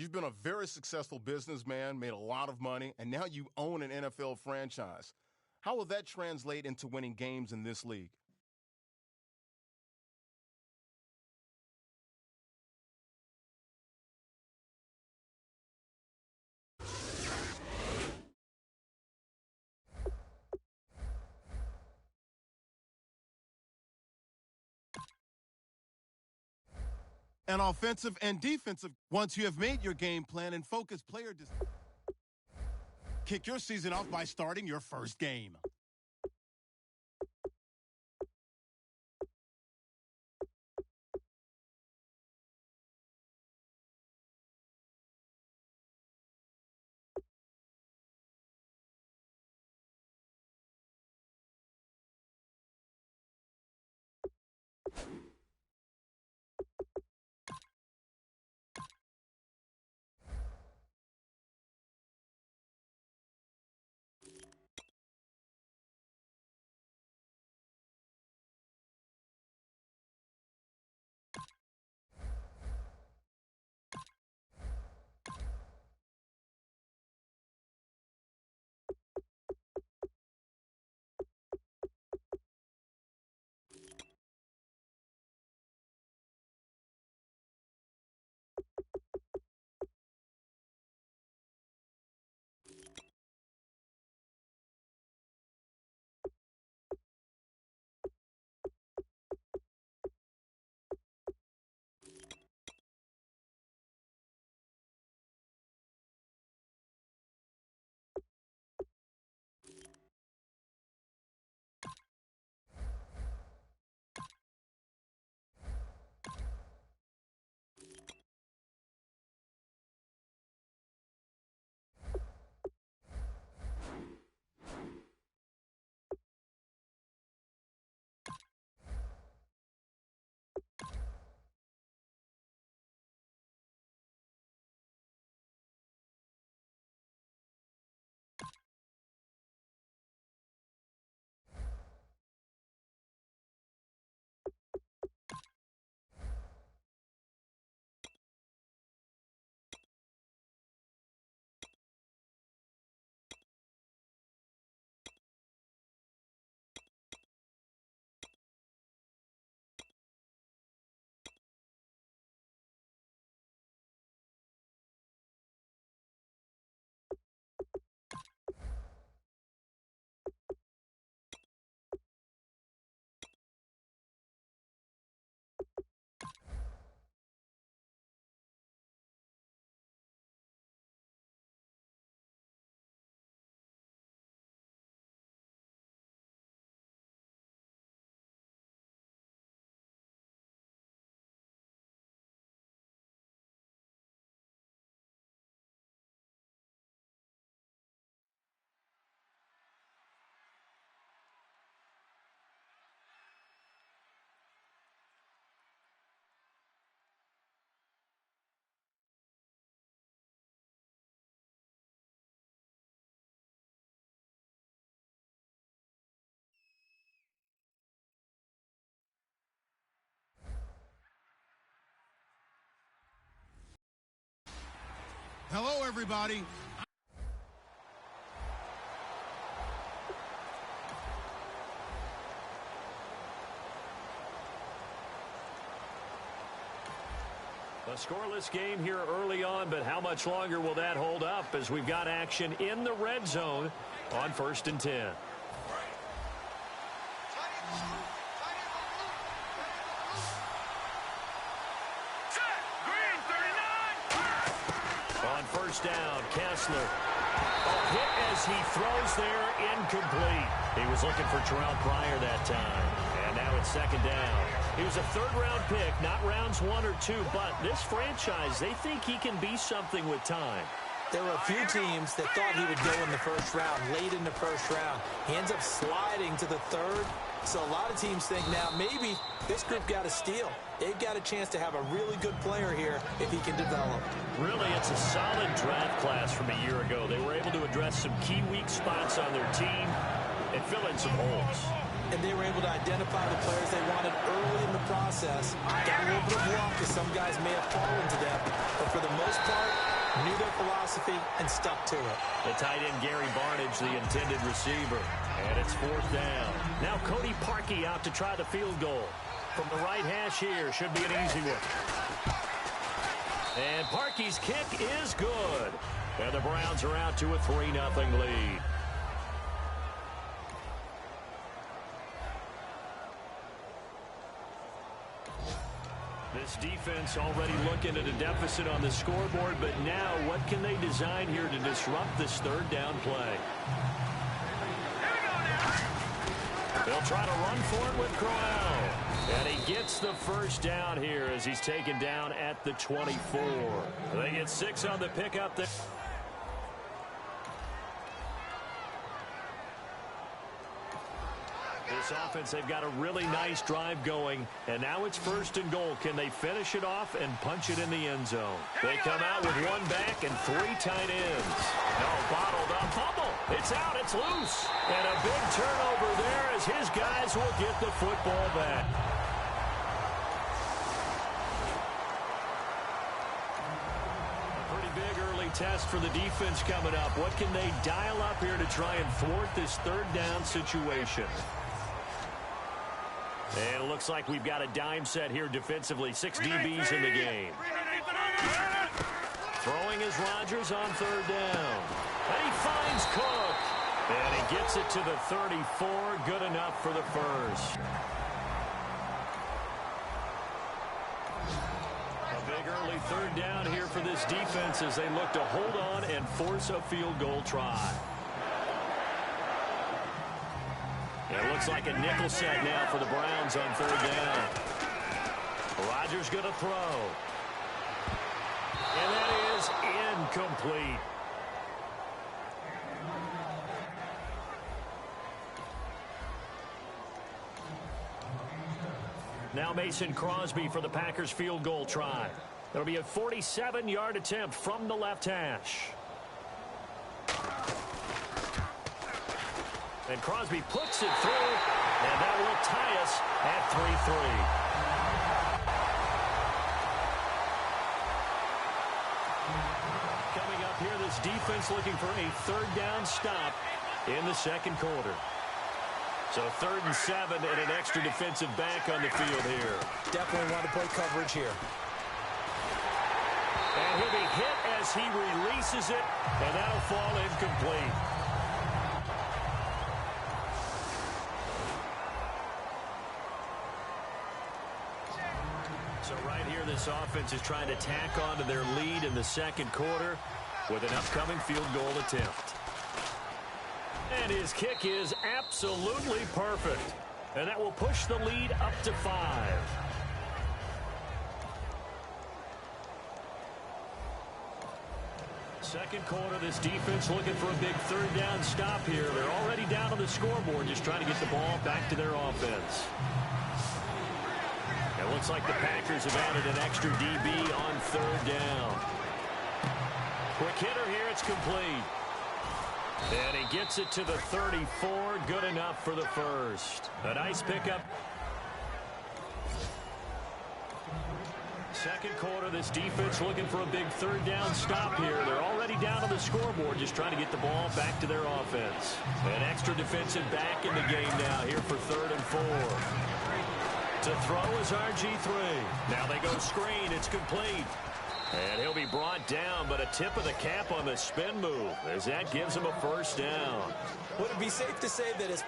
You've been a very successful businessman, made a lot of money, and now you own an NFL franchise. How will that translate into winning games in this league? An offensive and defensive. Once you have made your game plan and focus player decisions. Kick your season off by starting your first game. Hello, everybody. A scoreless game here early on, but how much longer will that hold up as we've got action in the red zone on 1st and 10. On 1st down, Kessler. A hit as he throws there, incomplete. He was looking for Terrell Pryor that time. And now it's 2nd down. He was a 3rd-round pick, not rounds 1 or 2, but this franchise, they think he can be something with time. There were a few teams that thought he would go in the 1st round, late in the 1st round. He ends up sliding to the 3rd. So a lot of teams think now maybe this group got a steal. They've got a chance to have a really good player here if he can develop. Really, it's a solid draft class from a year ago. They were able to address some key weak spots on their team and fill in some holes. And they were able to identify the players they wanted early in the process. Got a little bit of luck as some guys may have fallen to them. But for the most part, knew their philosophy and stuck to it. The tight end, Gary Barnidge, the intended receiver. And it's 4th down. Now Cody Parkey out to try the field goal. From the right hash here, should be an easy one. And Parkey's kick is good. And the Browns are out to a 3-0 lead. This defense already looking at a deficit on the scoreboard, but now what can they design here to disrupt this 3rd down play? They'll try to run for it with Crowell. And he gets the 1st down here as he's taken down at the 24. They get 6 on the pickup there. This offense, they've got a really nice drive going, and now it's 1st and goal. Can they finish it off and punch it in the end zone? They come out with 1 back and 3 tight ends. No, bottled up, fumble. It's out, it's loose. And a big turnover there as his guys will get the football back. A pretty big early test for the defense coming up. What can they dial up here to try and thwart this 3rd down situation? And it looks like we've got a dime set here defensively. 6 DBs in the game. Throwing is Rodgers on 3rd down. And he finds Cook. And he gets it to the 34. Good enough for the 1st. A big early 3rd down here for this defense as they look to hold on and force a field goal try. It looks like a nickel set now for the Browns on 3rd down. Rodgers going to throw. And that is incomplete. Now Mason Crosby for the Packers field goal try. It'll be a 47-yard attempt from the left hash. And Crosby puts it through, and that will tie us at 3-3. Coming up here, this defense looking for a 3rd down stop in the 2nd quarter. So 3rd and 7 and an extra defensive back on the field here. Definitely want to play coverage here. And he'll be hit as he releases it, and that'll fall incomplete. So right here, this offense is trying to tack on to their lead in the 2nd quarter with an upcoming field goal attempt. And his kick is absolutely perfect. And that will push the lead up to 5. Second quarter, this defense looking for a big 3rd down stop here. They're already down on the scoreboard, just trying to get the ball back to their offense. It looks like the Packers have added an extra DB on 3rd down. Quick hitter here, it's complete. And he gets it to the 34. Good enough for the 1st. A nice pickup. Second quarter, this defense looking for a big 3rd down stop here. They're already down on the scoreboard, just trying to get the ball back to their offense. An extra defensive back in the game now here for 3rd and 4. To throw is RG3. Now they go screen. It's complete. And he'll be brought down, but a tip of the cap on the spin move as that gives him a 1st down. Would it be safe to say that his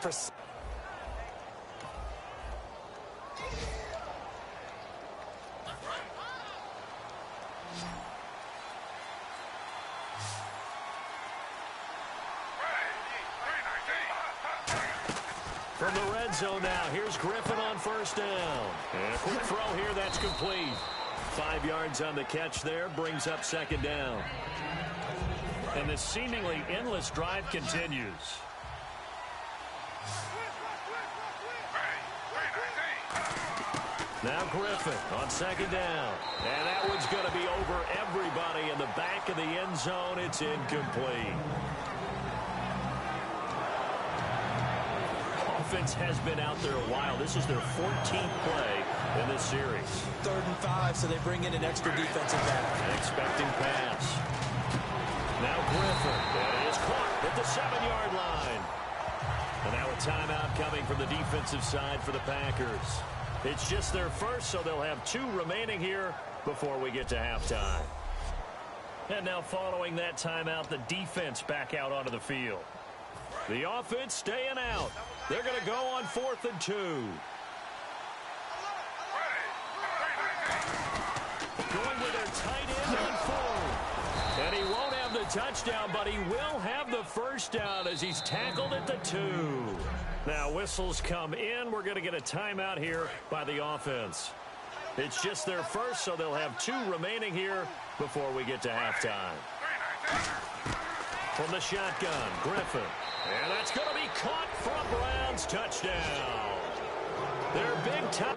From the red zone now, here's Griffin on 1st down. And a quick throw here, that's complete. 5 yards on the catch there, brings up 2nd down. And the seemingly endless drive continues. Now Griffin on 2nd down. And that one's going to be over everybody in the back of the end zone. It's incomplete. offense has been out there a while. This is their 14th play in this series. 3rd and 5, so they bring in an extra defensive back. An expecting pass. Now Griffin. It is caught at the 7-yard line. And now a timeout coming from the defensive side for the Packers. It's just their first, so they'll have 2 remaining here before we get to halftime. And now following that timeout, the defense back out onto the field. The offense staying out. They're going to go on 4th and 2. Going with their tight end on full. And he won't have the touchdown, but he will have the first down as he's tackled at the 2. Now whistles come in. We're going to get a timeout here by the offense. It's just their first, so they'll have 2 remaining here before we get to halftime. From the shotgun, Griffin. And that's going to be caught for a Browns touchdown. Their big time.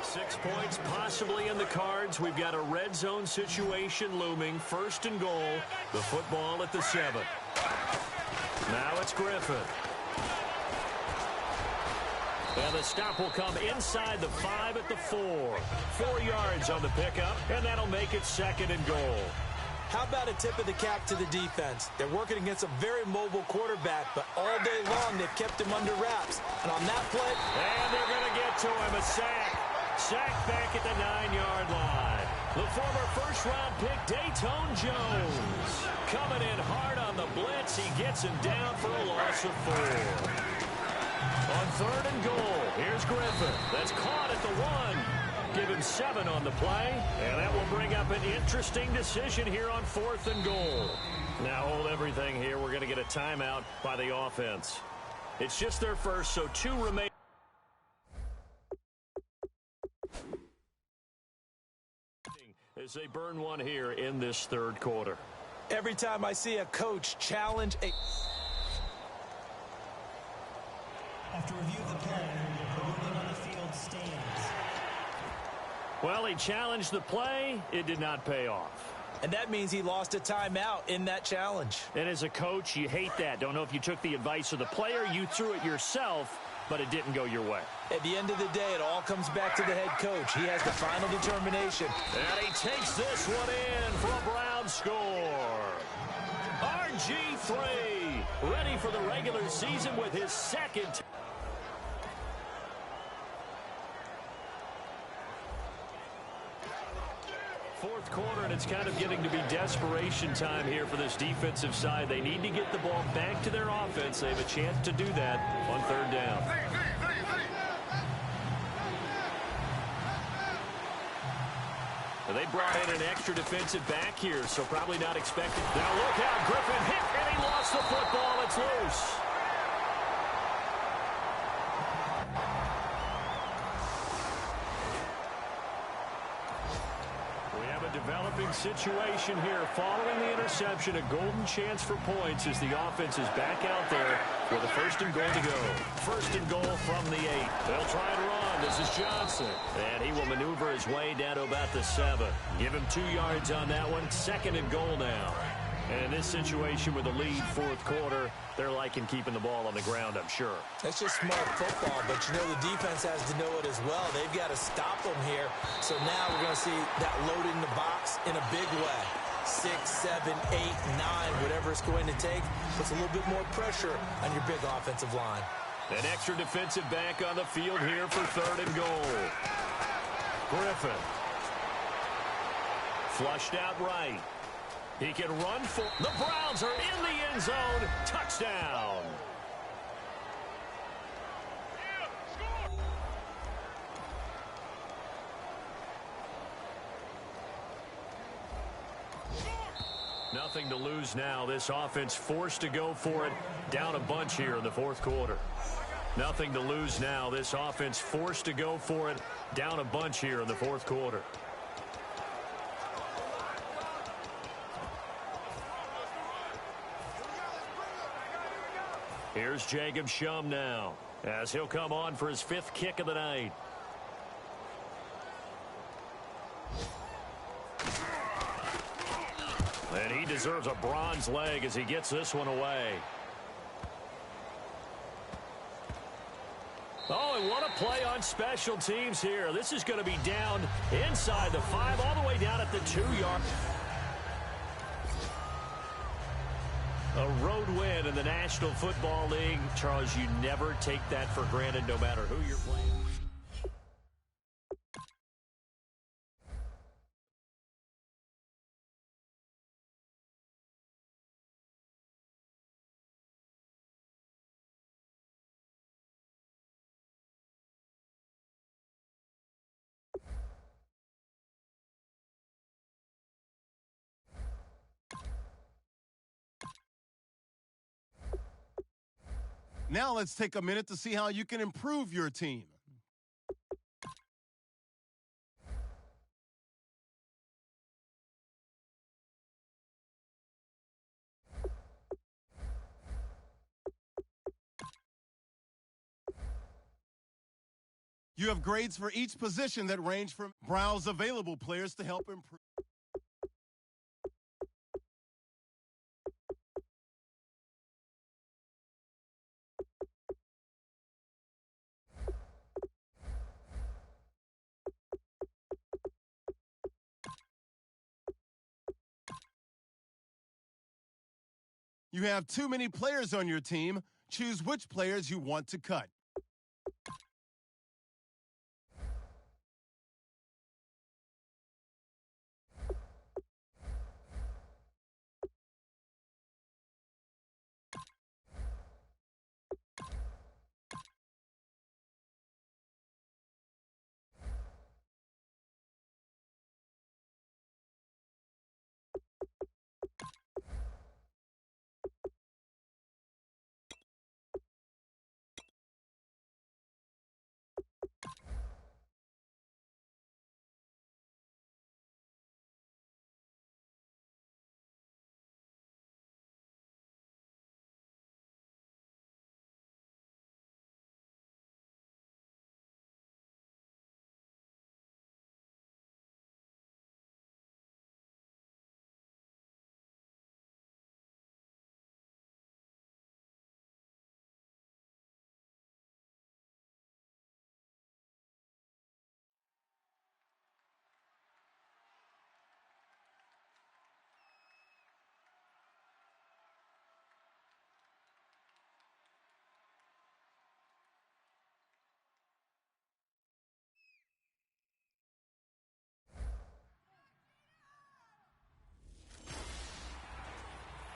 Six points possibly in the cards. We've got a red zone situation looming. 1st and goal. The football at the 7. Now it's Griffin. And the stop will come inside the 5 at the 4. 4 yards on the pickup, and that'll make it 2nd and goal. How about a tip of the cap to the defense? They're working against a very mobile quarterback, but all day long they've kept him under wraps. And on that play... And they're going to get to him. A sack. Sack back at the 9-yard line. The former first-round pick, Dayton Jones. Coming in hard on the blitz. He gets him down for a loss of 4. On 3rd and goal, here's Griffin. That's caught at the 1. Give him 7 on the play. And that will bring up an interesting decision here on 4th and goal. Now hold everything here. We're going to get a timeout by the offense. It's just their first, so 2 remain. As they burn one here in this 3rd quarter. Every time I see a coach challenge a... After review of the play, the movement on the field stands. Well, he challenged the play. It did not pay off. And that means he lost a timeout in that challenge. And as a coach, you hate that. Don't know if you took the advice of the player. You threw it yourself, but it didn't go your way. At the end of the day, it all comes back to the head coach. He has the final determination. And he takes this one in for a Brown score. RG3 ready for the regular season with his 2nd. Fourth quarter, and it's kind of getting to be desperation time here for this defensive side. They need to get the ball back to their offense. They have a chance to do that on 3rd down. They brought in an extra defensive back here, so probably not expected. Now look out, Griffin hit, and he lost the football. It's loose. Developing situation here following the interception. A golden chance for points as the offense is back out there with a 1st and goal to go. 1st and goal from the 8. They'll try to run. This is Johnson. And he will maneuver his way down to about the 7. Give him 2 yards on that one. 2nd and goal now. And in this situation with a lead 4th quarter, they're liking keeping the ball on the ground, I'm sure. That's just smart football, but you know the defense has to know it as well. They've got to stop them here. So now we're going to see that loading the box in a big way. 6, 7, 8, 9, whatever it's going to take. Puts a little bit more pressure on your big offensive line. An extra defensive back on the field here for 3rd and goal. Griffin. Flushed out right. He can run for... The Browns are in the end zone. Touchdown. Nothing to lose now. This offense forced to go for it. Down a bunch here in the 4th quarter. Nothing to lose now. This offense forced to go for it. Down a bunch here in the 4th quarter. Here's Jacob Shum now as he'll come on for his 5th kick of the night. deserves a bronze leg as he gets this one away. Oh, and what a play on special teams here. This is going to be down inside the 5, all the way down at the 2-yard. A road win in the National Football League. Charles, you never take that for granted no matter who you're playing. Now let's take a minute to see how you can improve your team. You have grades for each position that range from browse available players to help improve. You have too many players on your team. Choose which players you want to cut.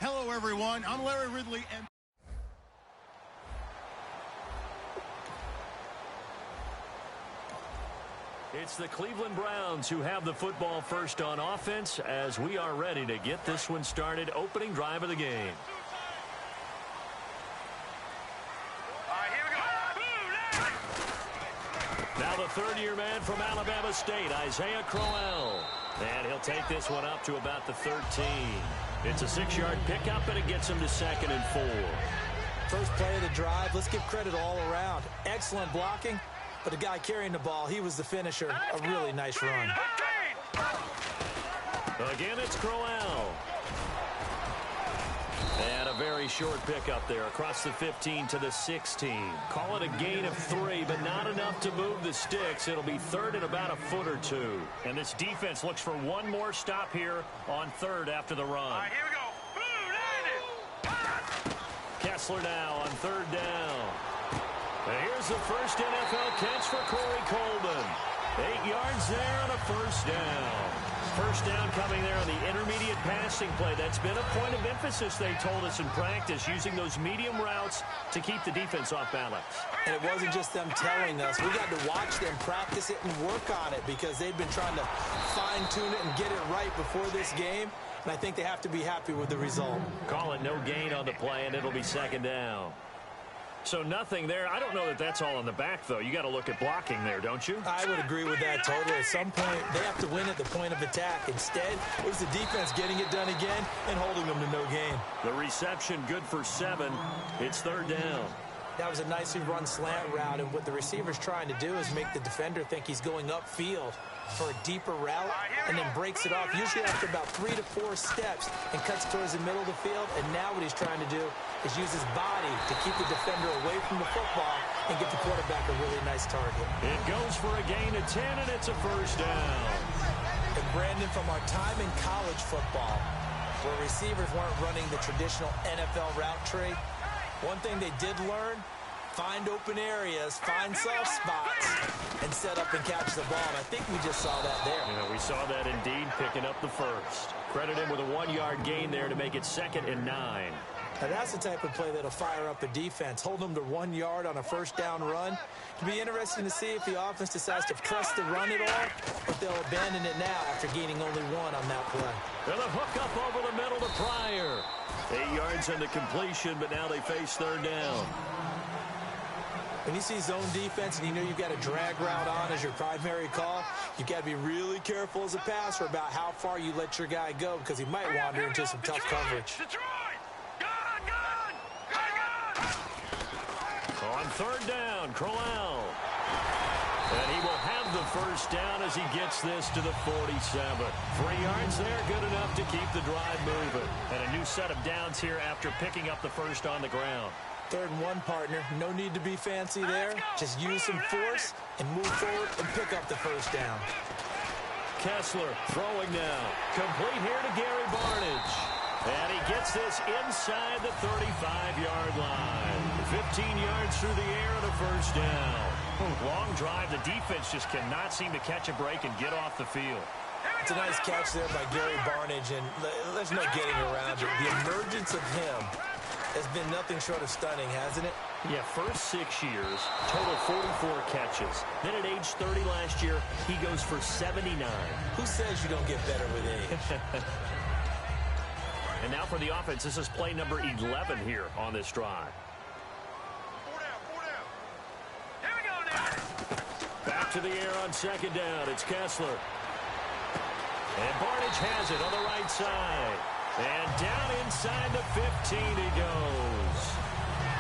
Hello, everyone. I'm Larry Ridley, and it's the Cleveland Browns who have the football first on offense as we are ready to get this one started. Opening drive of the game. Now the third-year man from Alabama State, Isaiah Crowell. And he'll take this one up to about the 13. It's a 6-yard pickup, and it gets him to 2nd and 4. First play of the drive. Let's give credit all around. Excellent blocking, but the guy carrying the ball, he was the finisher. A really nice run. Again, it's Crowell. And a very short pickup there across the 15 to the 16. Call it a gain of 3, but not enough to move the sticks. It'll be 3rd and about a foot or 2. And this defense looks for one more stop here on 3rd after the run. All right, here we go. Kessler now on 3rd down. And here's the first NFL catch for Corey Coleman. 8 yards there on a first down. First down coming there on the intermediate passing play. That's been a point of emphasis, they told us in practice, using those medium routes to keep the defense off balance. And it wasn't just them telling us. We got to watch them practice it and work on it because they've been trying to fine-tune it and get it right before this game. And I think they have to be happy with the result. Call it no gain on the play, and it'll be 2nd down. So nothing there. I don't know that that's all on the back, though. You got to look at blocking there, don't you? I would agree with that totally. At some point, they have to win at the point of attack. Instead, it was the defense getting it done again and holding them to no gain. The reception good for 7. It's 3rd down. That was a nicely run slant route, and what the receiver's trying to do is make the defender think he's going upfield. for a deeper route and then breaks it off, usually after about 3 to 4 steps, and cuts towards the middle of the field. And now what he's trying to do is use his body to keep the defender away from the football and get the quarterback a really nice target. It goes for a gain of 10, and it's a first down. And Brandon, from our time in college football, where receivers weren't running the traditional NFL route tree, one thing they did learn: find open areas, find soft spots, and set up and catch the ball. And I think we just saw that there. Yeah, we saw that indeed, picking up the first. Credit him with a 1-yard gain there to make it 2nd and 9. Now that's the type of play that'll fire up a defense. Hold them to 1 yard on a first down run. It'll be interesting to see if the offense decides to press the run at all, or if they'll abandon it now after gaining only 1 on that play. And a hook up over the middle to Pryor. 8 yards on the completion, but now they face 3rd down. When you see zone defense and you know you've got a drag route on as your primary call, you've got to be really careful as a passer about how far you let your guy go, because he might wander into some tough coverage. On 3rd down, Crowell. And he will have the first down as he gets this to the 47. 3 yards there, good enough to keep the drive moving. And a new set of downs here after picking up the first on the ground. 3rd and 1, partner. No need to be fancy there. Just use some force and move forward and pick up the first down. Kessler throwing now. Complete here to Gary Barnidge. And he gets this inside the 35-yard line. 15 yards through the air and a first down. Long drive. The defense just cannot seem to catch a break and get off the field. It's a nice catch there by Gary Barnidge, and there's no getting around it. The emergence of him has been nothing short of stunning, hasn't it? Yeah, first 6 years, total 44 catches. Then at age 30 last year, he goes for 79. Who says you don't get better with age? And now for the offense, this is play number 11 here on this drive. 4 down. Here we go now. Back to the air on 2nd down. It's Kessler. And Barnidge has it on the right side. And down inside the 15 he goes.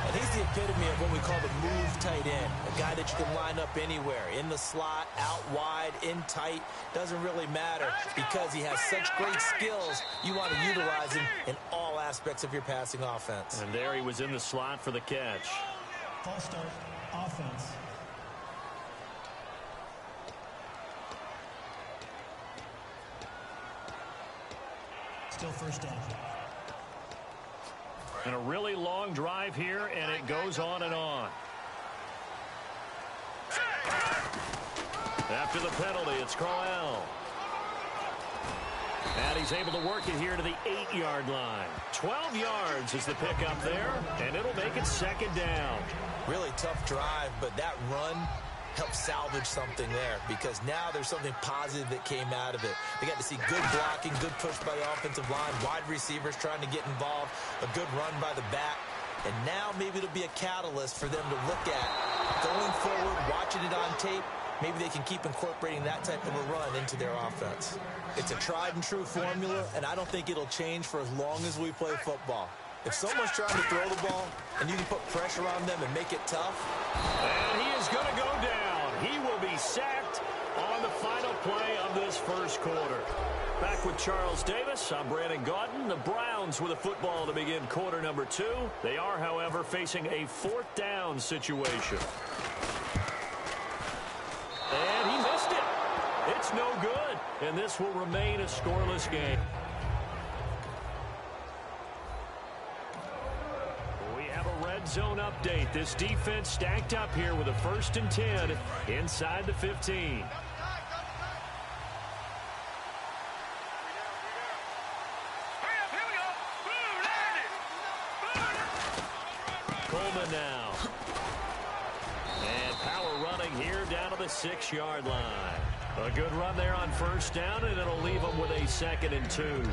And he's the epitome of what we call the move tight end. A guy that you can line up anywhere. In the slot, out wide, in tight. Doesn't really matter because he has such great skills. You want to utilize him in all aspects of your passing offense. And there he was in the slot for the catch. False start, offense. Still first down. And a really long drive here, and it goes on and on. After the penalty, it's Crowell. And he's able to work it here to the 8-yard line. 12 yards is the pickup there, and it'll make it 2nd down. Really tough drive, but that run helped salvage something there, because now there's something positive that came out of it. They got to see good blocking, good push by the offensive line, wide receivers trying to get involved, a good run by the back, and now maybe it'll be a catalyst for them to look at going forward, watching it on tape. Maybe they can keep incorporating that type of a run into their offense. It's a tried and true formula, and I don't think it'll change for as long as we play football. If someone's trying to throw the ball and you can put pressure on them and make it tough. And he is going to go down. He will be sacked on the final play of this first quarter. Back with Charles Davis, I'm Brandon Gaudin. The Browns with a football to begin quarter number 2. They are, however, facing a 4th down situation. And he missed it. It's no good. And this will remain a scoreless game. Red zone update. This defense stacked up here with a 1st and 10 inside the 15. Here we go. Coleman now. And power running here down to the 6-yard line. A good run there on 1st down, and it'll leave them with a 2nd and 2.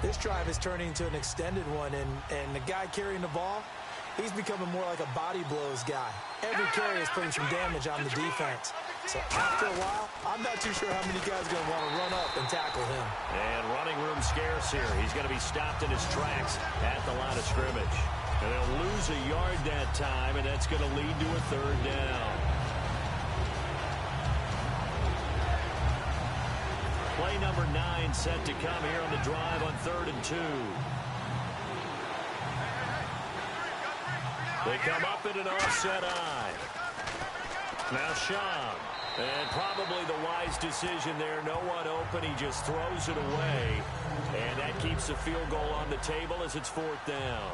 This drive is turning into an extended one, and the guy carrying the ball, he's becoming more like a body blows guy. Every carry is putting some damage on the defense. So after a while, I'm not too sure how many guys are going to want to run up and tackle him. And running room scarce here. He's going to be stopped in his tracks at the line of scrimmage. And they'll lose a yard that time, and that's going to lead to a 3rd down. number 9 set to come here on the drive on 3rd and 2. They come up in an offset eye. Now Sean. And probably the wise decision there. No one open. He just throws it away. And that keeps the field goal on the table as it's 4th down.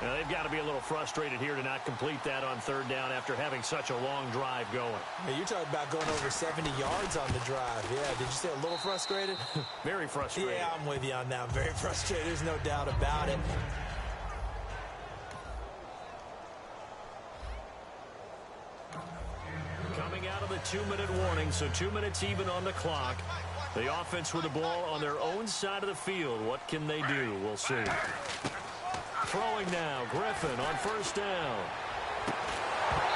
Now, they've got to be a little frustrated here to not complete that on 3rd down after having such a long drive going. Hey, you're talking about going over 70 yards on the drive. Yeah, did you say a little frustrated? Very frustrated. Yeah, I'm with you on that. Very frustrated. There's no doubt about it. Coming out of the 2-minute warning, so 2 minutes even on the clock. The offense with the ball on their own side of the field. What can they do? We'll see. Throwing now, Griffin on 1st down.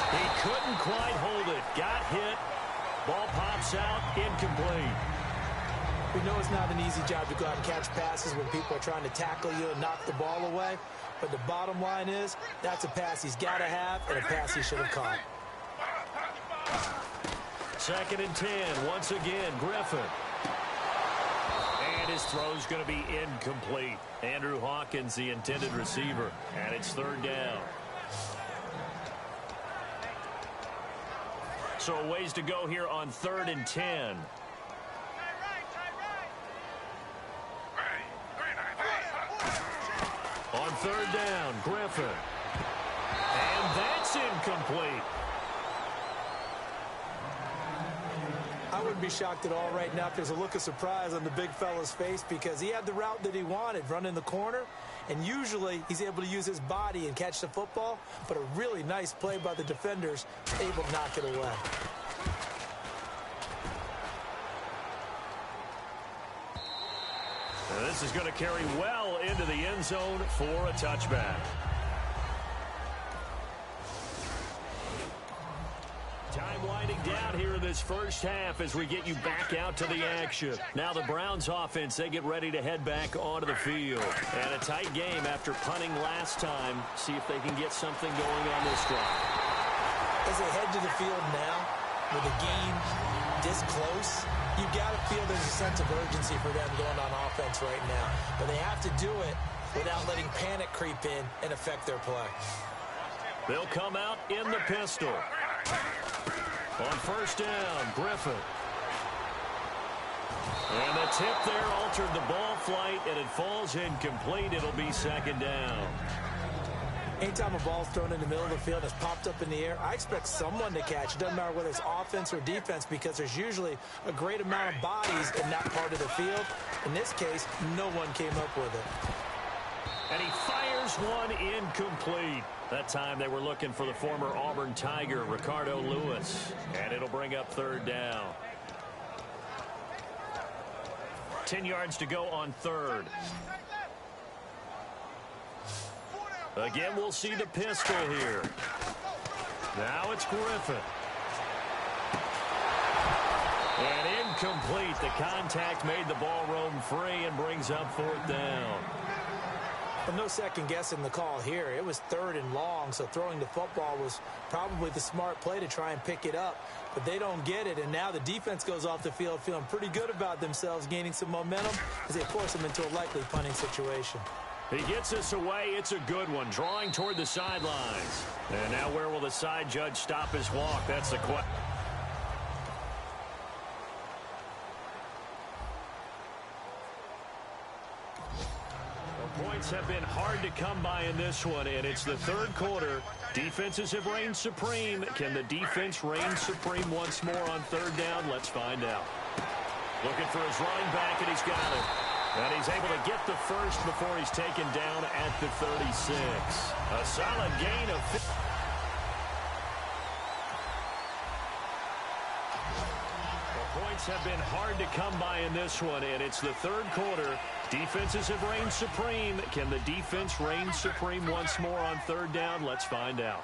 He couldn't quite hold it. Got hit. Ball pops out, incomplete. We know it's not an easy job to go out and catch passes when people are trying to tackle you and knock the ball away. But the bottom line is, that's a pass he's got to have and a pass he should have caught. 2nd and 10, once again, Griffin. And his throw's going to be incomplete. Andrew Hawkins, the intended receiver, and it's 3rd down. So a ways to go here on 3rd and 10. On 3rd down, Griffin. And that's incomplete. I wouldn't be shocked at all right now if there's a look of surprise on the big fella's face because he had the route that he wanted, running the corner, and usually he's able to use his body and catch the football, but a really nice play by the defenders, able to knock it away. And this is going to carry well into the end zone for a touchback. Time winding down here in this first half as we get you back out to the action. Now the Browns offense, they get ready to head back onto the field. And a tight game after punting last time. See if they can get something going on this drive. As they head to the field now, with the game this close, you've got to feel there's a sense of urgency for them going on offense right now. But they have to do it without letting panic creep in and affect their play. They'll come out in the pistol. On 1st down, Griffin. And the tip there altered the ball flight, and it falls incomplete. It'll be 2nd down. Anytime a ball's thrown in the middle of the field and it's popped up in the air, I expect someone to catch. It doesn't matter whether it's offense or defense because there's usually a great amount of bodies in that part of the field. In this case, no one came up with it. And he fires one incomplete. That time they were looking for the former Auburn Tiger, Ricardo Lewis. And it'll bring up 3rd down. 10 yards to go on 3rd. Again, we'll see the pistol here. Now it's Griffin. And incomplete. The contact made the ball roam free and brings up 4th down. Well, no second guessing the call here. It was 3rd and long, so throwing the football was probably the smart play to try and pick it up. But they don't get it, and now the defense goes off the field feeling pretty good about themselves, gaining some momentum as they force them into a likely punting situation. He gets this away. It's a good one, drawing toward the sidelines. And now where will the side judge stop his walk? That's the question. Points have been hard to come by in this one, and it's the 3rd quarter. Defenses have reigned supreme. Can the defense reign supreme once more on 3rd down? Let's find out. Looking for his running back, and he's got it. And he's able to get the first before he's taken down at the 36. A solid gain of 50. Points have been hard to come by in this one, and it's the 3rd quarter. Defenses have reigned supreme. Can the defense reign supreme once more on 3rd down? Let's find out.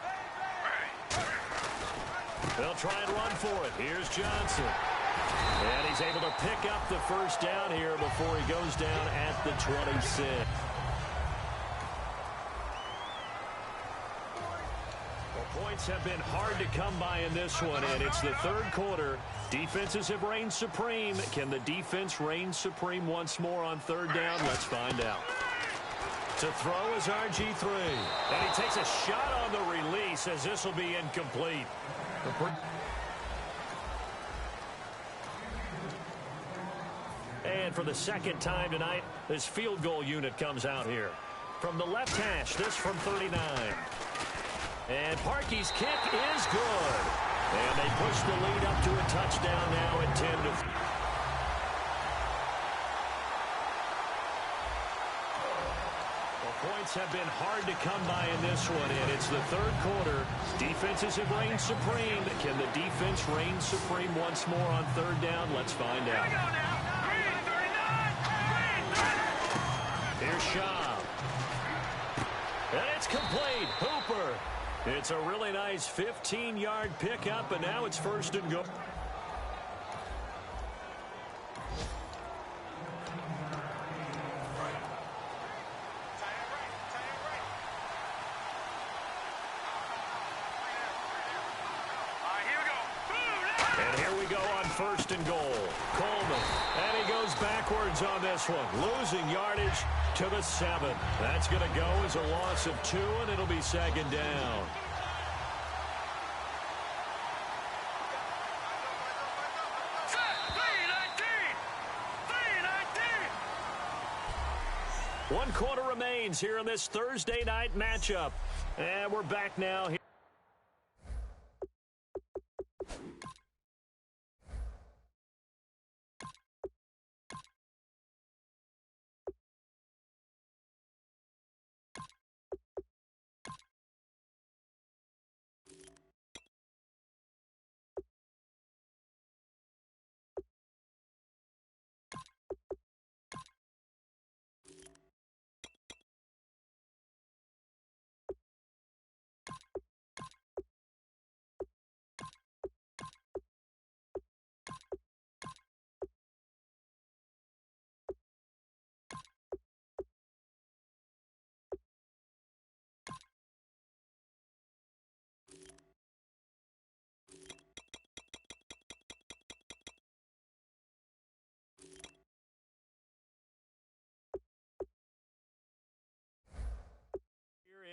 They'll try and run for it. Here's Johnson. And he's able to pick up the first down here before he goes down at the 26. Points have been hard to come by in this one, and it's the third quarter. Defenses have reigned supreme. Can the defense reign supreme once more on third down? Let's find out. To throw is RG3. And he takes a shot on the release as this will be incomplete. And for the second time tonight, this field goal unit comes out here. From the left hash, this from 39. And Parkey's kick is good. And they push the lead up to a touchdown now at 10-3. Points have been hard to come by in this one, and it's the third quarter. Defenses have reigned supreme. Can the defense reign supreme once more on third down? Let's find out. Here's Shaw. And it's complete. Hooper. It's a really nice 15-yard pickup, and now it's first and goal. First and goal. Coleman. And he goes backwards on this one. Losing yardage to the 7. That's going to go as a loss of 2, and it'll be second down. One quarter remains here in this Thursday night matchup. And we're back now here.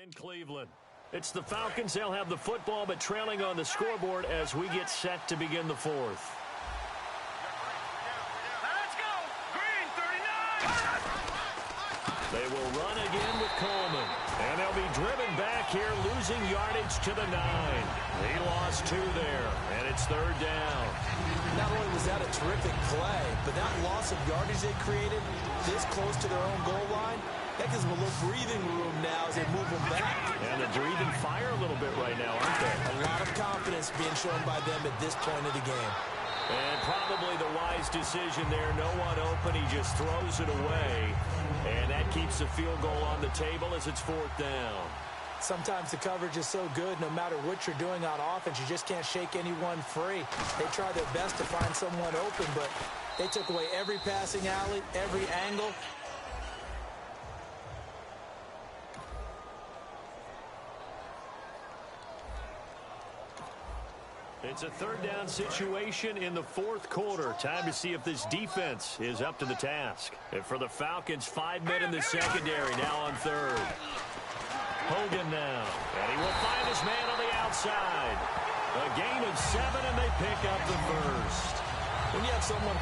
In Cleveland. It's the Falcons. They'll have the football, but trailing on the scoreboard as we get set to begin the fourth. Let's go! Green 39! They will run again with Coleman. And they'll be driven back here, losing yardage to the 9. He lost 2 there, and it's third down. Not only was that a terrific play, but that loss of yardage they created this close to their own goal line, that gives them a little breathing room now as they move them back. And they're breathing fire a little bit right now, aren't they? A lot of confidence being shown by them at this point of the game. And probably the wise decision there. No one open. He just throws it away. And that keeps the field goal on the table as it's fourth down. Sometimes the coverage is so good, no matter what you're doing on offense, you just can't shake anyone free. They try their best to find someone open, but they took away every passing alley, every angle. It's a third down situation in the fourth quarter. Time to see if this defense is up to the task. And for the Falcons, 5 men in the secondary now on third. Hogan now. And he will find his man on the outside. A gain of 7, and they pick up the first. When you have someone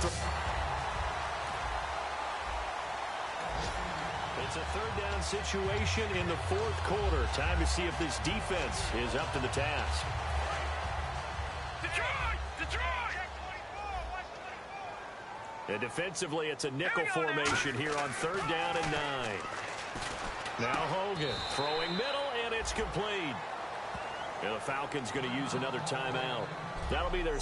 It's a third down situation in the fourth quarter. Time to see if this defense is up to the task. And defensively, it's a nickel formation here on third down and 9. Now Hogan throwing middle, and it's complete. And the Falcons going to use another timeout. That'll be their...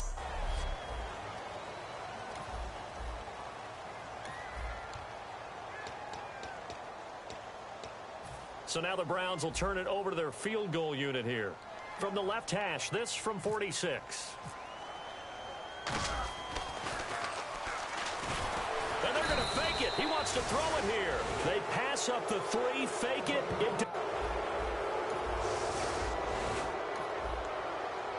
So now the Browns will turn it over to their field goal unit here. From the left hash, this from 46. And they're going to fake it. He wants to throw it here. They pass up the 3, fake it.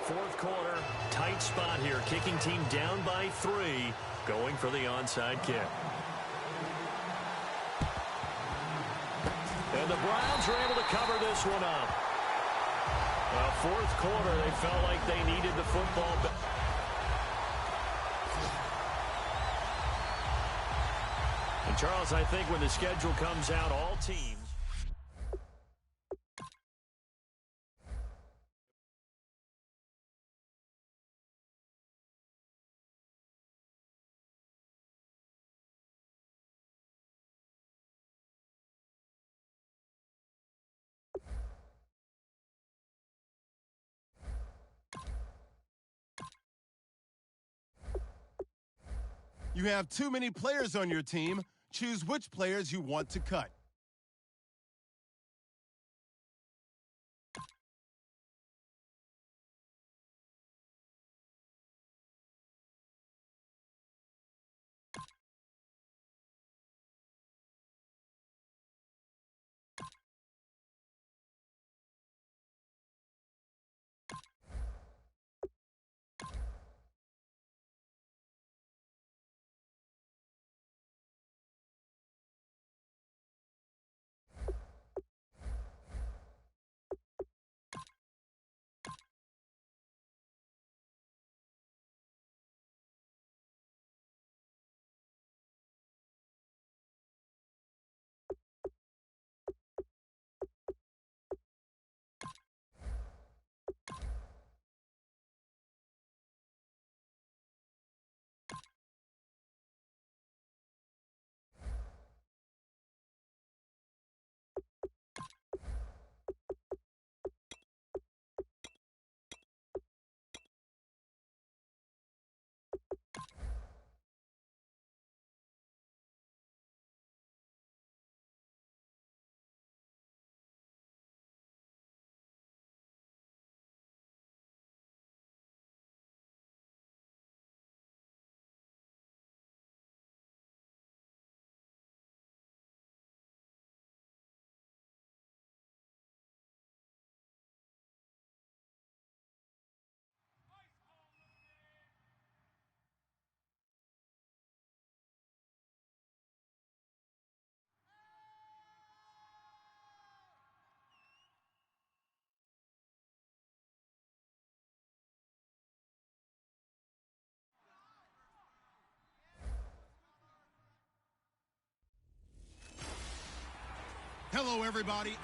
Fourth quarter, tight spot here. Kicking team down by 3, going for the onside kick. And the Browns are able to cover this one up. Well, fourth quarter, they felt like they needed the football back. And Charles, I think when the schedule comes out, all teams. You have too many players on your team. Choose which players you want to cut. Hello, everybody.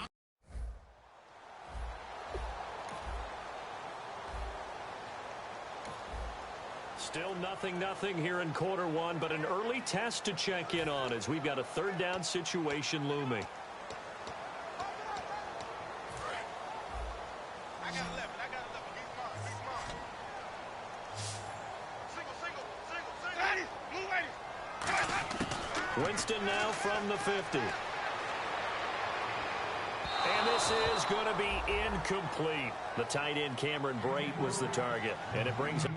Still 0-0 here in quarter one, but an early test to check in on as we've got a third down situation looming. Winston now from the 50. And this is going to be incomplete. The tight end Cameron Brate was the target, and it brings him.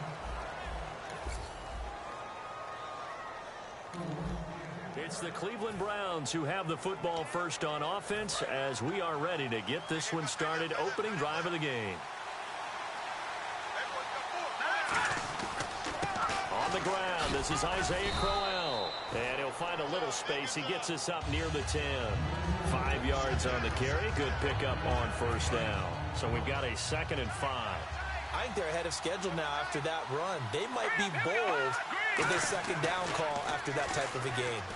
It's the Cleveland Browns who have the football first on offense as we are ready to get this one started. Opening drive of the game. On the ground, this is Isaiah Crowell. And he'll find a little space. He gets us up near the 10. 5 yards on the carry. Good pickup on first down. So we've got a 2nd and 5. I think they're ahead of schedule now after that run. They might be bold with their 2nd down call after that type of a game.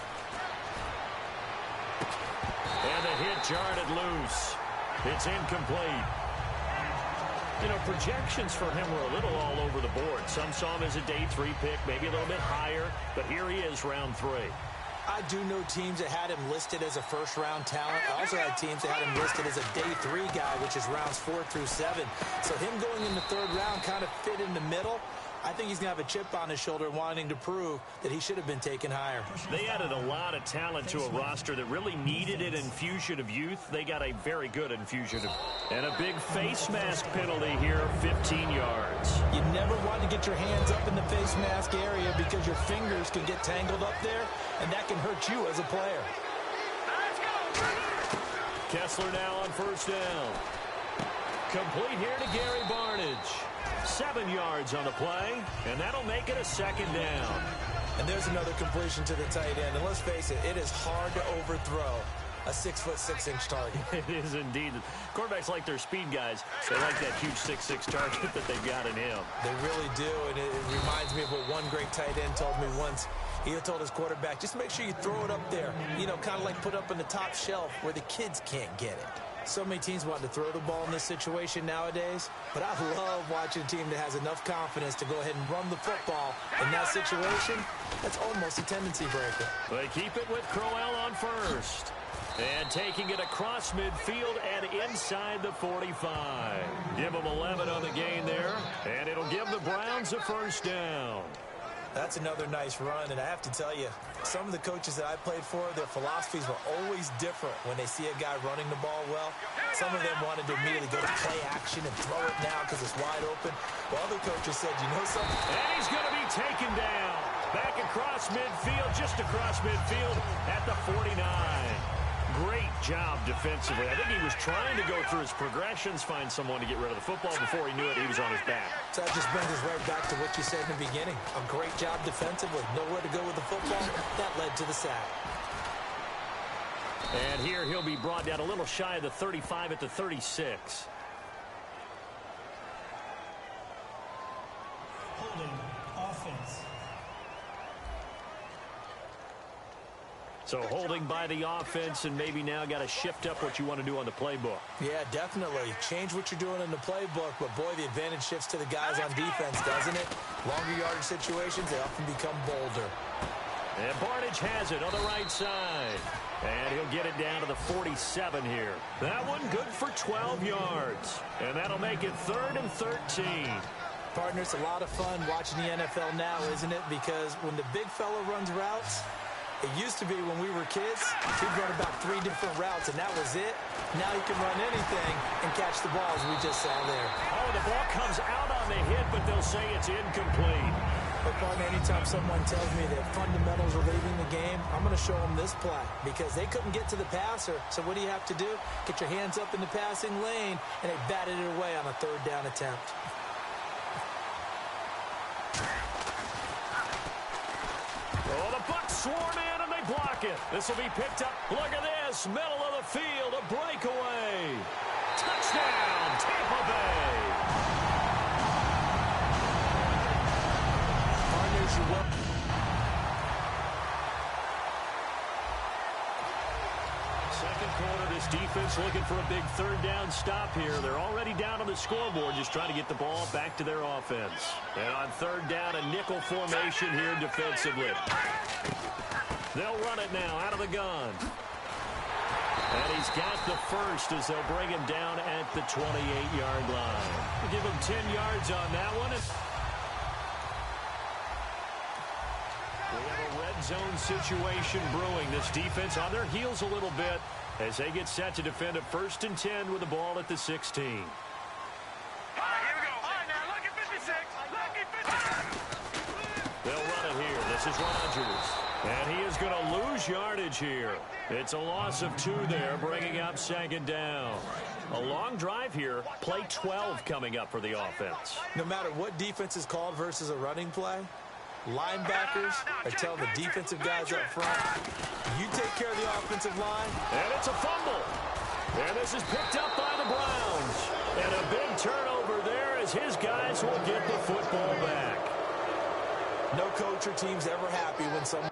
And the hit jarred it loose. It's incomplete. You know, projections for him were a little all over the board. Some saw him as a day 3 pick, maybe a little bit higher, but here he is, round 3. I do know teams that had him listed as a first-round talent. I also had teams that had him listed as a day 3 guy, which is rounds 4 through 7. So him going in the 3rd round kind of fit in the middle. I think he's going to have a chip on his shoulder wanting to prove that he should have been taken higher. They added a lot of talent to a roster that really needed an infusion of youth. They got a very good infusion of. And a big face mask penalty here, 15 yards. You never want to get your hands up in the face mask area because your fingers can get tangled up there, and that can hurt you as a player. Kessler now on first down. Complete here to Gary Barnidge. 7 yards on the play, and that'll make it a second down. And there's another completion to the tight end. And let's face it, it is hard to overthrow a 6'6" target. It is indeed. Quarterbacks like their speed guys. They like that huge 6'6" target that they've got in him. They really do, and it reminds me of what one great tight end told me once. He told his quarterback, just make sure you throw it up there. You know, kind of like put up on the top shelf where the kids can't get it. So many teams want to throw the ball in this situation nowadays, but I love watching a team that has enough confidence to go ahead and run the football. In that situation, that's almost a tendency breaker. They keep it with Crowell on first. And taking it across midfield and inside the 45. Give them 11 on the gain there, and it'll give the Browns a first down. That's another nice run, and I have to tell you, some of the coaches that I played for, their philosophies were always different when they see a guy running the ball well. Some of them wanted to immediately go to play action and throw it now because it's wide open. While other coaches said, you know something? And he's going to be taken down. Back across midfield, just across midfield at the 49. Great job defensively. I think he was trying to go through his progressions, find someone to get rid of the football. Before he knew it, he was on his back. So that just brings us right back to what you said in the beginning. A great job defensively. Nowhere to go with the football. That led to the sack. And here he'll be brought down a little shy of the 35 at the 36. Holding offense. So holding by the offense, and maybe now got to shift up what you want to do on the playbook. Yeah, definitely. Change what you're doing in the playbook, but boy, the advantage shifts to the guys on defense, doesn't it? Longer yardage situations, they often become bolder. And Barnidge has it on the right side. And he'll get it down to the 47 here. That one good for 12 yards. And that'll make it 3rd and 13. Partner, it's a lot of fun watching the NFL now, isn't it? Because when the big fella runs routes, it used to be when we were kids, he'd run about 3 different routes, and that was it. Now he can run anything and catch the ball, as we just saw there. Oh, the ball comes out on the hit, but they'll say it's incomplete. But, partner, anytime someone tells me that fundamentals are leaving the game, I'm going to show them this play because they couldn't get to the passer. So what do you have to do? Get your hands up in the passing lane, and they batted it away on a 3rd down attempt. Oh, the Bucs swarm in, and they block it. This will be picked up. Look at this. Middle of the field, a breakaway. Touchdown, Tampa Bay. Partners, you're welcome. Second quarter, this defense looking for a big 3rd down stop here. They're already down on the scoreboard, just trying to get the ball back to their offense. And on 3rd down, a nickel formation here defensively. They'll run it now out of the gun. And he's got the first as they'll bring him down at the 28-yard line. We'll give him 10 yards on that one. We have a red zone situation brewing. This defense on their heels a little bit as they get set to defend a 1st and 10 with the ball at the 16. Here we go. All right, now, look at 56. Look at 56. They'll run it here. This is Rodgers. And he is going to lose yardage here. It's a loss of 2 there, bringing up 2nd down. A long drive here. Play 12 coming up for the offense. No matter what defense is called versus a running play, linebackers are telling the defensive guys up front, you take care of the offensive line. And it's a fumble. And this is picked up by the Browns. And a big turnover there as his guys will get the football back. No coach or team's ever happy when someone...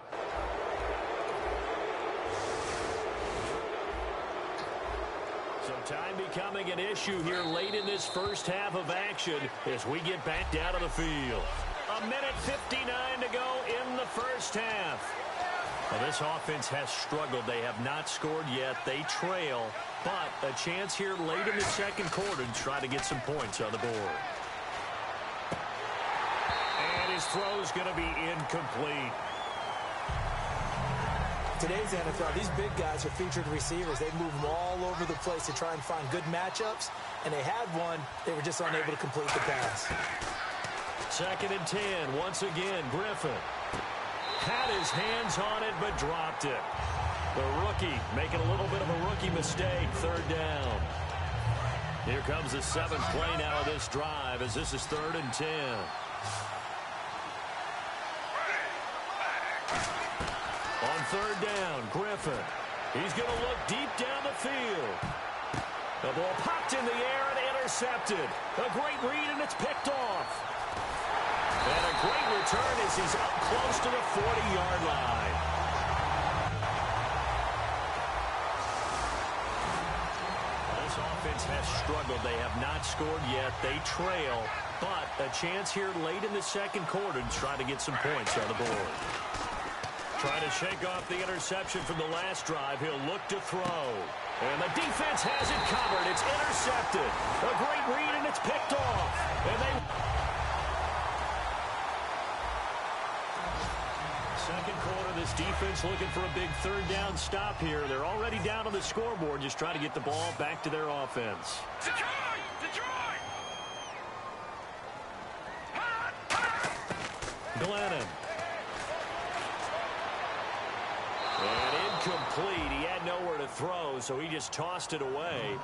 So time becoming an issue here late in this first half of action as we get back down to the field. 1:59 to go in the first half. Well, this offense has struggled. They have not scored yet. They trail, but a chance here late in the second quarter to try to get some points on the board. And his throw's going to be incomplete. Today's NFL, these big guys are featured receivers. They move them all over the place to try and find good matchups, and they had one. They were just unable to complete the pass. 2nd and 10. Once again, Griffin had his hands on it but dropped it. The rookie making a little bit of a rookie mistake. 3rd down. Here comes the 7th play now of this drive as this is 3rd and 10. On 3rd down, Griffin. He's going to look deep down the field. The ball popped in the air and intercepted. A great read, and it's picked off. And a great return as he's up close to the 40-yard line. This offense has struggled. They have not scored yet. They trail, but a chance here late in the 2nd quarter to try to get some points on the board. Trying to shake off the interception from the last drive. He'll look to throw. And the defense has it covered. It's intercepted. A great read, and it's picked off. And they... 2nd quarter, this defense looking for a big 3rd down stop here. They're already down on the scoreboard, just trying to get the ball back to their offense. Detroit! Detroit! Glennon. And incomplete. He had nowhere to throw, so he just tossed it away.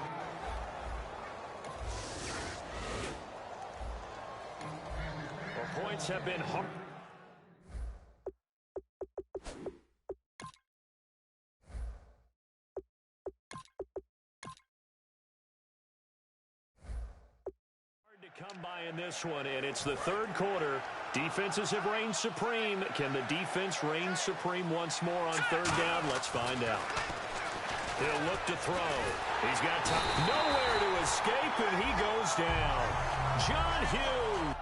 Well, points have been hard. Come by in this one, and it's the 3rd quarter. Defenses have reigned supreme. Can the defense reign supreme once more on 3rd down? Let's find out. He'll look to throw. He's got time. Nowhere to escape, and he goes down. John Hughes.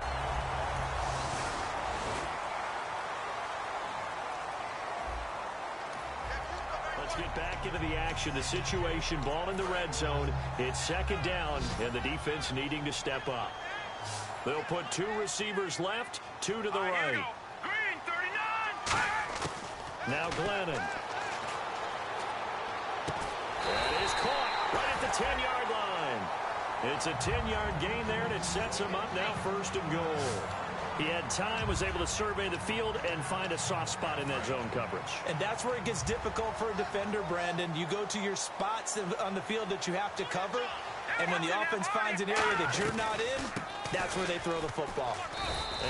Let's get back into the action. The situation, ball in the red zone. It's 2nd down, and the defense needing to step up. They'll put 2 receivers left, 2 to the right. Green, 39! Now Glennon. That is caught right at the 10-yard line. It's a 10-yard gain there, and it sets him up now 1st and goal. He had time, was able to survey the field and find a soft spot in that zone coverage. And that's where it gets difficult for a defender, Brandon. You go to your spots on the field that you have to cover, and when the offense finds an area that you're not in, that's where they throw the football.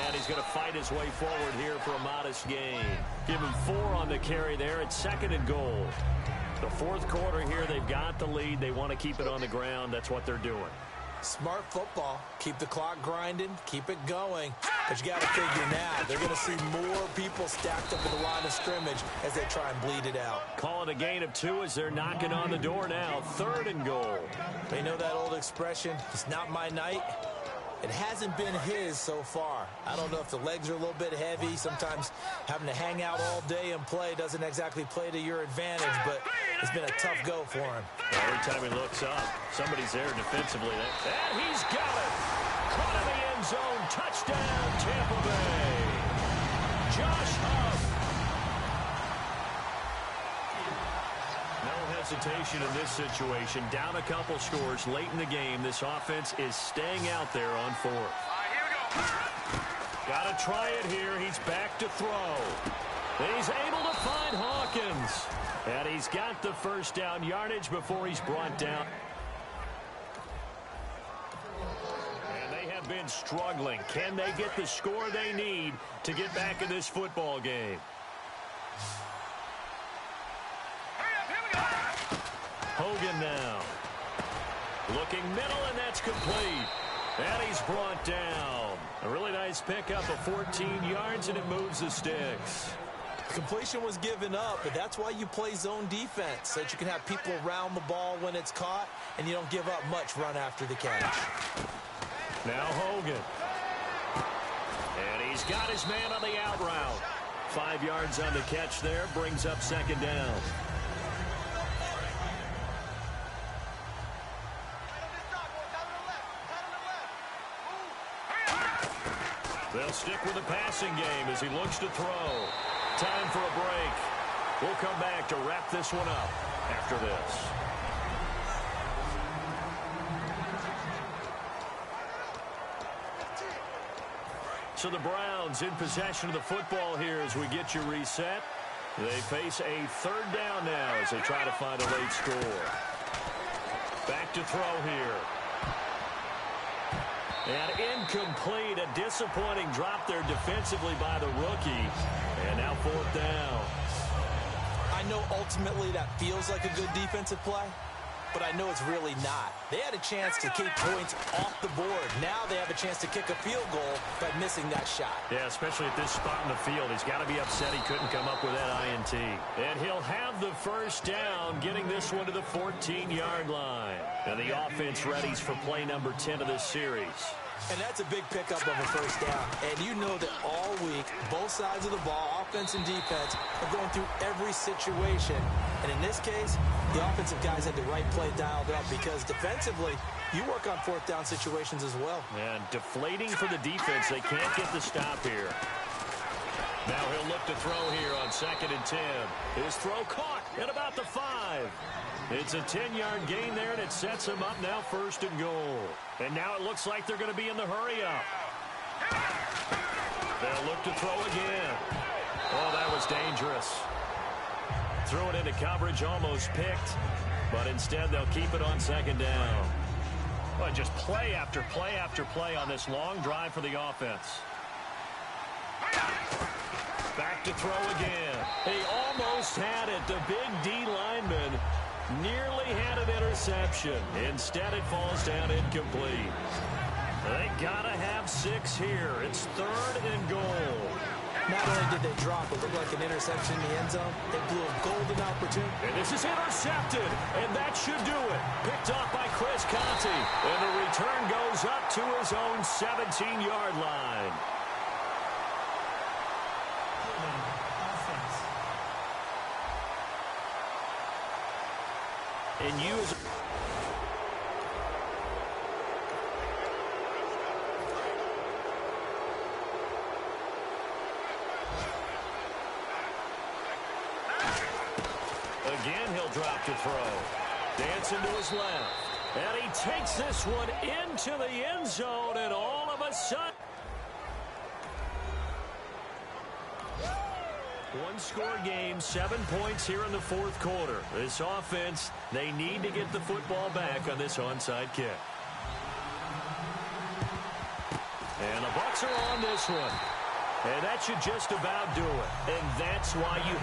And he's going to fight his way forward here for a modest gain. Give him 4 on the carry there. It's 2nd and goal. The 4th quarter here, they've got the lead. They want to keep it on the ground. That's what they're doing. Smart football. Keep the clock grinding. Keep it going. But you got to figure now, they're going to see more people stacked up in the line of scrimmage as they try and bleed it out. Call it a gain of 2 as they're knocking on the door now. 3rd and goal. They know that old expression, it's not my night. It hasn't been his so far. I don't know if the legs are a little bit heavy. Sometimes having to hang out all day and play doesn't exactly play to your advantage, but it's been a tough go for him. Every time he looks up, somebody's there defensively. And he's got it. Caught in the end zone. Touchdown, Tampa Bay. Josh Huff. No hesitation in this situation. Down a couple scores late in the game. This offense is staying out there on 4th. Here we go. Got to try it here. He's back to throw. He's able to find Hawkins. And he's got the 1st down yardage before he's brought down. And they have been struggling. Can they get the score they need to get back in this football game? Hogan now. Looking middle, and that's complete. And he's brought down. A really nice pickup of 14 yards, and it moves the sticks. Completion was given up, but that's why you play zone defense, so that you can have people around the ball when it's caught, and you don't give up much run after the catch. Now Hogan. And he's got his man on the out route. 5 yards on the catch there, brings up 2nd down. They'll stick with the passing game as he looks to throw. Time for a break. We'll come back to wrap this one up after this. So the Browns in possession of the football here as we get you reset. They face a 3rd down now as they try to find a late score. Back to throw here. And incomplete, a disappointing drop there defensively by the rookie. And now 4th down. I know ultimately that feels like a good defensive play, but I know it's really not. They had a chance to keep points off the board. Now they have a chance to kick a field goal by missing that shot. Yeah, especially at this spot in the field. He's got to be upset he couldn't come up with that INT. And he'll have the 1st down, getting this one to the 14-yard line. And the offense readies for play number 10 of this series. And that's a big pickup of a 1st down. And you know that all week, both sides of the ball, offense and defense, are going through every situation. And in this case, the offensive guys had the right play dialed up because defensively, you work on 4th down situations as well. And deflating for the defense. They can't get the stop here. Now he'll look to throw here on 2nd and 10. His throw caught at about the 5. It's a 10-yard gain there, and it sets him up now 1st and goal. And now it looks like they're going to be in the hurry-up. They'll look to throw again. Oh, that was dangerous. Threw it into coverage, almost picked. But instead, they'll keep it on 2nd down. Well, just play after play after play on this long drive for the offense. Back to throw again. He almost had it. The big D lineman nearly had an interception. Instead, it falls down incomplete. They got to have 6 here. It's 3rd and goal. Not only did they drop what looked like an interception in the end zone, they blew a golden opportunity. And this is intercepted, and that should do it. Picked off by Chris Conte, and the return goes up to his own 17-yard line. And use again, he'll drop to throw. Dancing to his left. And he takes this one into the end zone, and all of a sudden, one-score game, 7 points here in the 4th quarter. This offense, they need to get the football back on this onside kick. And the Bucs are on this one. And that should just about do it. And that's why you...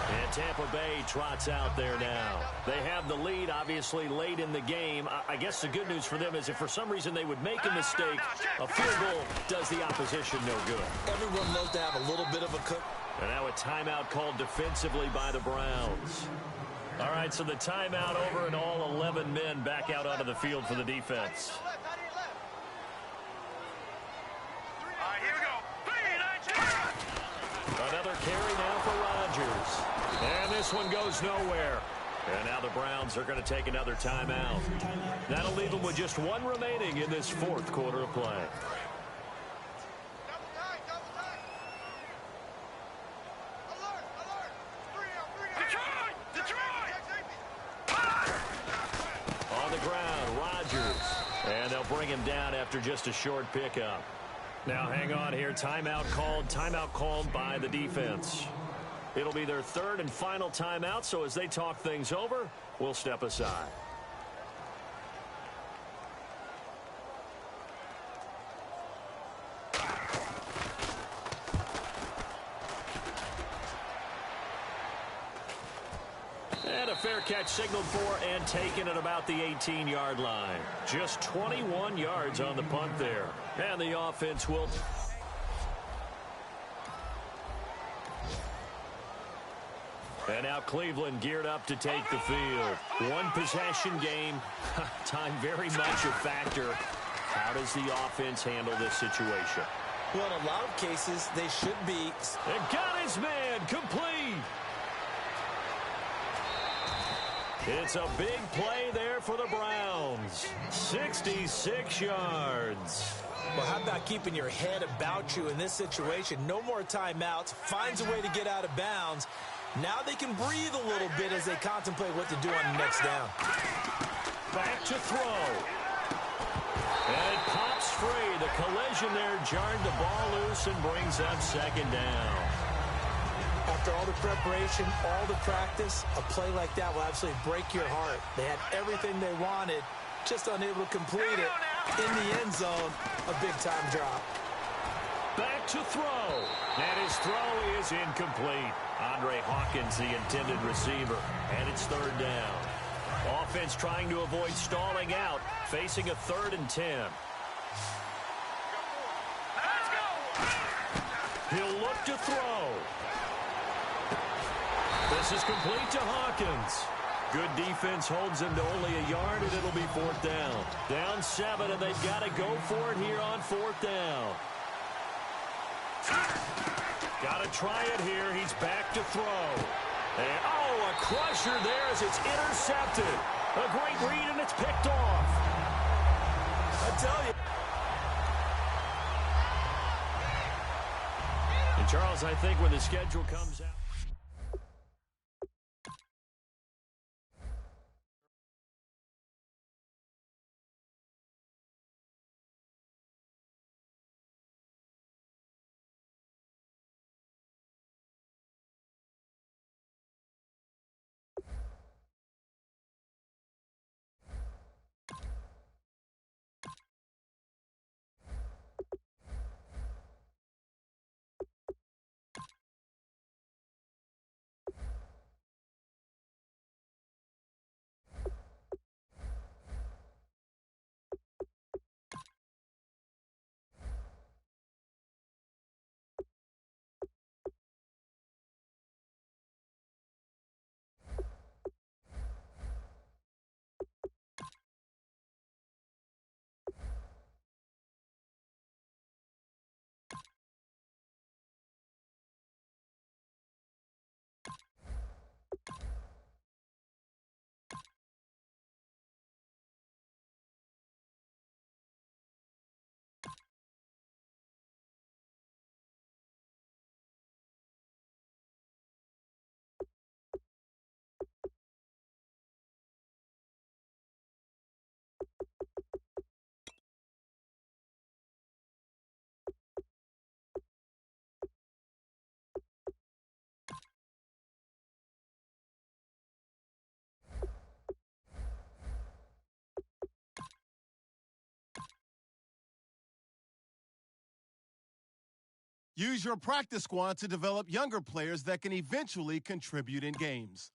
And Tampa Bay trots out there now. They have the lead, obviously, late in the game. I guess the good news for them is if for some reason they would make a mistake, a field goal does the opposition no good. Everyone loves to have a little bit of a cook. And now a timeout called defensively by the Browns. All right, so the timeout over and all 11 men back out onto the field for the defense. Here we go. Another carry now for Rodgers. And this one goes nowhere. And now the Browns are going to take another timeout. That'll leave them with just 1 remaining in this 4th quarter of play. On the ground, Rodgers. And they'll bring him down after just a short pickup. Now hang on here. Timeout called by the defense. It'll be their 3rd and final timeout, so as they talk things over, we'll step aside. And a fair catch signaled for and taken at about the 18-yard line. Just 21 yards on the punt there. And the offense will... And now Cleveland geared up to take the field. One possession game. Time very much a factor. How does the offense handle this situation? Well, in a lot of cases, they should be. And got his man complete. It's a big play there for the Browns. 66 yards. Well, how about keeping your head about you in this situation? No more timeouts. Finds a way to get out of bounds. Now they can breathe a little bit as they contemplate what to do on the next down. Back to throw. And it pops free. The collision there jarred the ball loose and brings up 2nd down. After all the preparation, all the practice, a play like that will absolutely break your heart. They had everything they wanted, just unable to complete it. In the end zone, a big-time drop. Back to throw. And his throw is incomplete. Andre Hawkins, the intended receiver. And it's third down. Offense trying to avoid stalling out, facing a 3rd and 10. Let's go. He'll look to throw. This is complete to Hawkins. Good defense holds him to only a yard, and it'll be 4th down. Down 7, and they've got to go for it here on 4th down. Got to try it here. He's back to throw. And, a crusher there as it's intercepted. A great read, and it's picked off. I tell you. And, Charles, I think when the schedule comes out, Use your practice squad to develop younger players that can eventually contribute in games.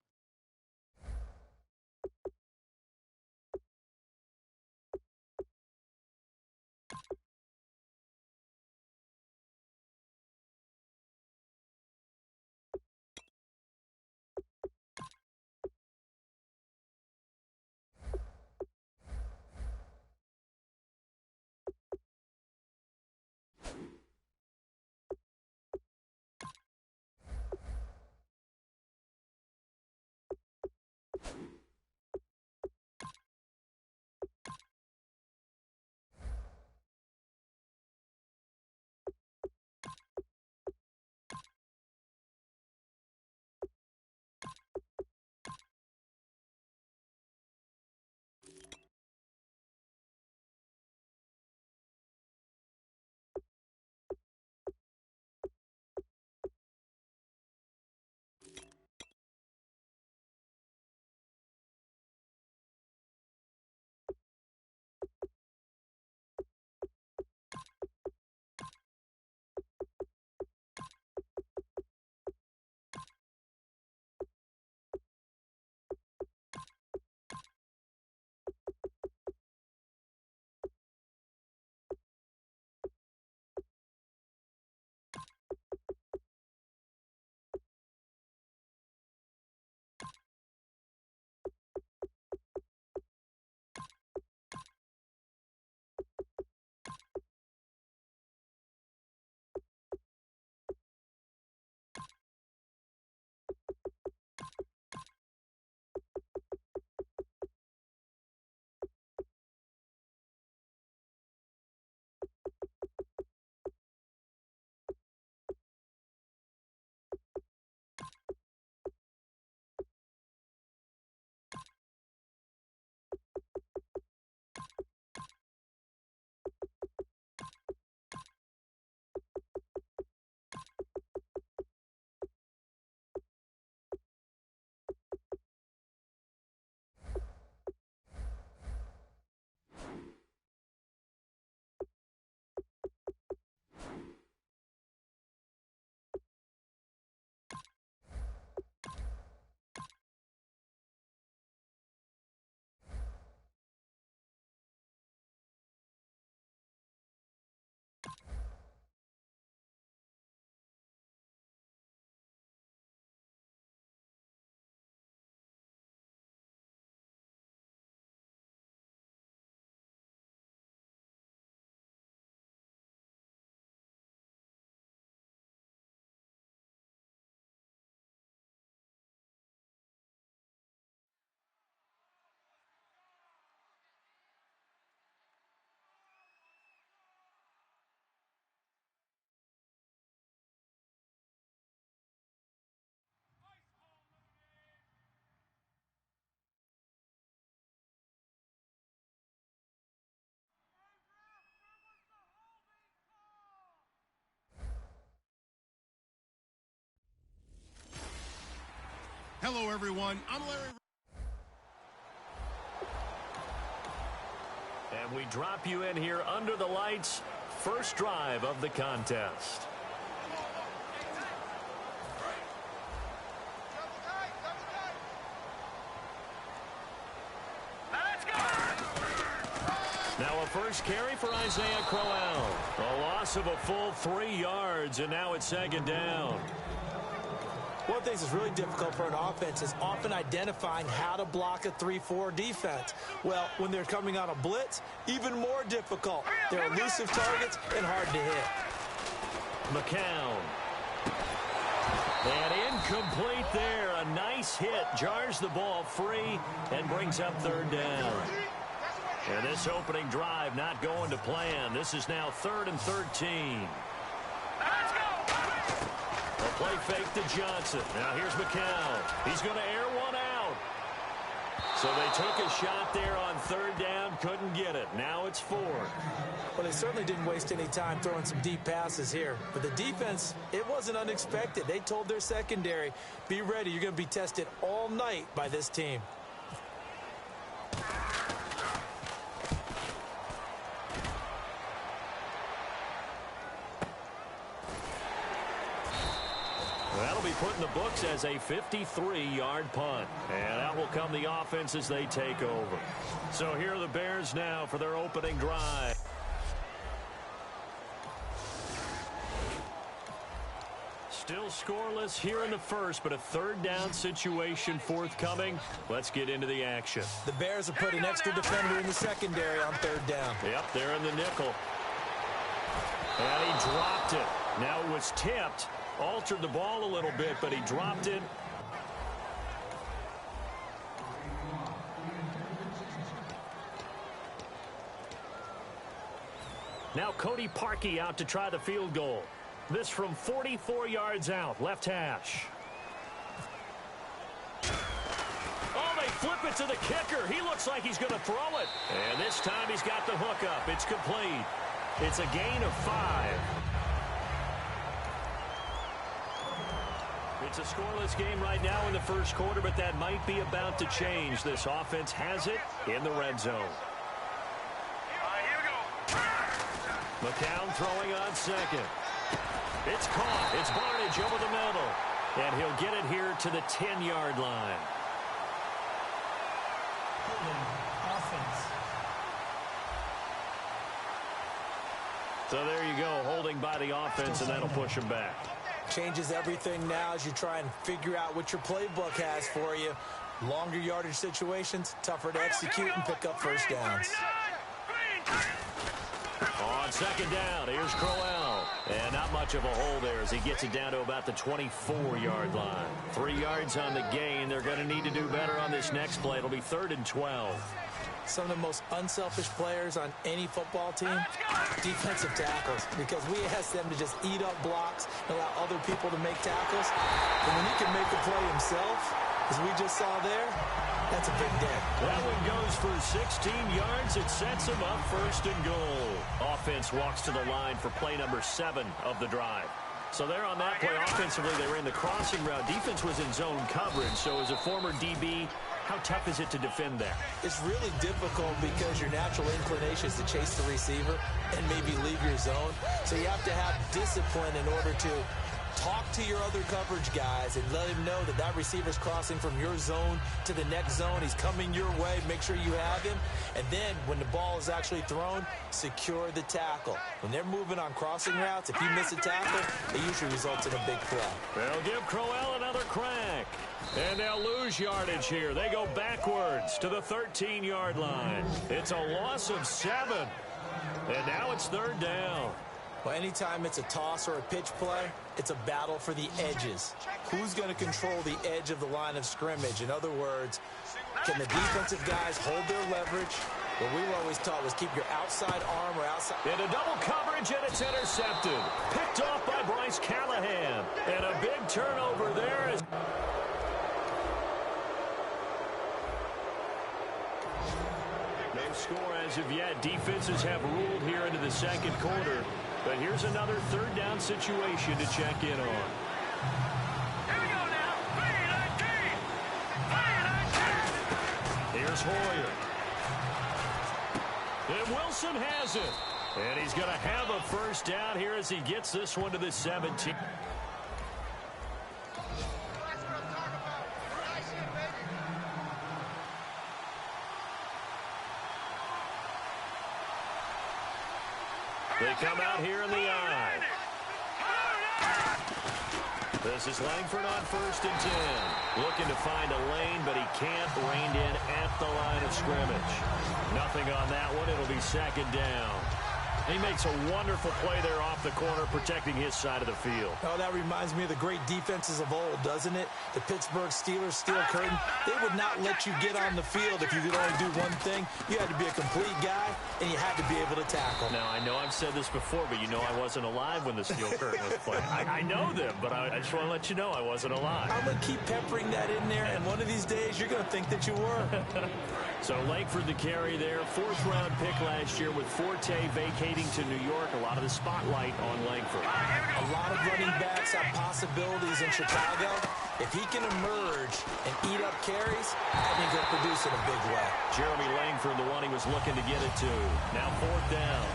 Hello, everyone. I'm Larry. And we drop you in here under the lights. First drive of the contest. Now a first carry for Isaiah Crowell. A loss of a full 3 yards, and now it's second down. One of the things that's really difficult for an offense is often identifying how to block a 3-4 defense. Well, when they're coming on a blitz, even more difficult. They're elusive targets and hard to hit. McCown. And incomplete there. A nice hit. Jars the ball free and brings up third down. And this opening drive not going to plan. This is now 3rd and 13. A play fake to Johnson. Now here's McCown. He's going to air one out. So they took a shot there on 3rd down. Couldn't get it. Now it's 4. Well, they certainly didn't waste any time throwing some deep passes here. But the defense, it wasn't unexpected. They told their secondary, be ready. You're going to be tested all night by this team. That'll be put in the books as a 53-yard punt. And out will come the offense as they take over. So here are the Bears now for their opening drive. Still scoreless here in the first, but a 3rd down situation forthcoming. Let's get into the action. The Bears have put an extra defender in the secondary on 3rd down. Yep, they're in the nickel. And he dropped it. Now it was tipped. Altered the ball a little bit, but he dropped it. Now Cody Parkey out to try the field goal. This from 44 yards out, left hash. Oh, they flip it to the kicker. He looks like he's going to throw it. And this time he's got the hook up. It's complete. It's a gain of 5. It's a scoreless game right now in the first quarter, but that might be about to change. This offense has it in the red zone. McCown throwing on second. It's caught. It's Barnage over the middle. And he'll get it here to the 10-yard line. Offense. So there you go, holding by the offense, and that'll push him back. Changes everything now as you try and figure out what your playbook has for you. Longer yardage situations, tougher to execute and pick up first downs. On second down, here's Crowell. And not much of a hole there as he gets it down to about the 24-yard line. 3 yards on the gain. They're going to need to do better on this next play. It'll be 3rd and 12. Some of the most unselfish players on any football team, defensive tackles, because we ask them to just eat up blocks and allow other people to make tackles. And when he can make the play himself, as we just saw there, that's a big day. That one goes for 16 yards. It sets him up 1st and goal. Offense walks to the line for play number 7 of the drive. So there on that play, offensively, they ran the crossing route. Defense was in zone coverage. So as a former DB, how tough is it to defend that? It's really difficult because your natural inclination is to chase the receiver and maybe leave your zone. So you have to have discipline in order to talk to your other coverage guys and let him know that that receiver's crossing from your zone to the next zone. He's coming your way. Make sure you have him. And then when the ball is actually thrown, secure the tackle. When they're moving on crossing routes, if you miss a tackle, it usually results in a big play. They'll give Crowell another crack. And they'll lose yardage here. They go backwards to the 13-yard line. It's a loss of 7. And now it's 3rd down. Well, anytime it's a toss or a pitch play, it's a battle for the edges. Who's going to control the edge of the line of scrimmage? In other words, can the defensive guys hold their leverage? What we were always taught was keep your outside arm or outside. Into double coverage, and it's intercepted. Picked off by Bryce Callahan. And a big turnover there. No score as of yet. Defenses have ruled here into the second quarter. But here's another 3rd down situation to check in on. Here we go now. 3, 19. Hoyer. And Wilson has it. And he's going to have a first down here as he gets this one to the 17. They come out here in the I. This is Langford on 1st and 10. Looking to find a lane, but he can't. Reined in at the line of scrimmage. Nothing on that one. It'll be 2nd down. He makes a wonderful play there off the corner, protecting his side of the field. Oh, that reminds me of the great defenses of old, doesn't it? The Pittsburgh Steelers, Steel Curtain. They would not let you get on the field if you could only do one thing. You had to be a complete guy, and you had to be able to tackle. Now, I know I've said this before, but you know I wasn't alive when the Steel Curtain was playing. I know them, but I just want to let you know I wasn't alive. I'm going to keep peppering that in there, and one of these days you're going to think that you were. So Langford the carry there. 4th-round pick last year with Forte vacating to New York. A lot of the spotlight on Langford. A lot of running backs have possibilities in Chicago. If he can emerge and eat up carries, I think he'll produce in a big way. Jeremy Langford, the one he was looking to get it to. Now 4th down.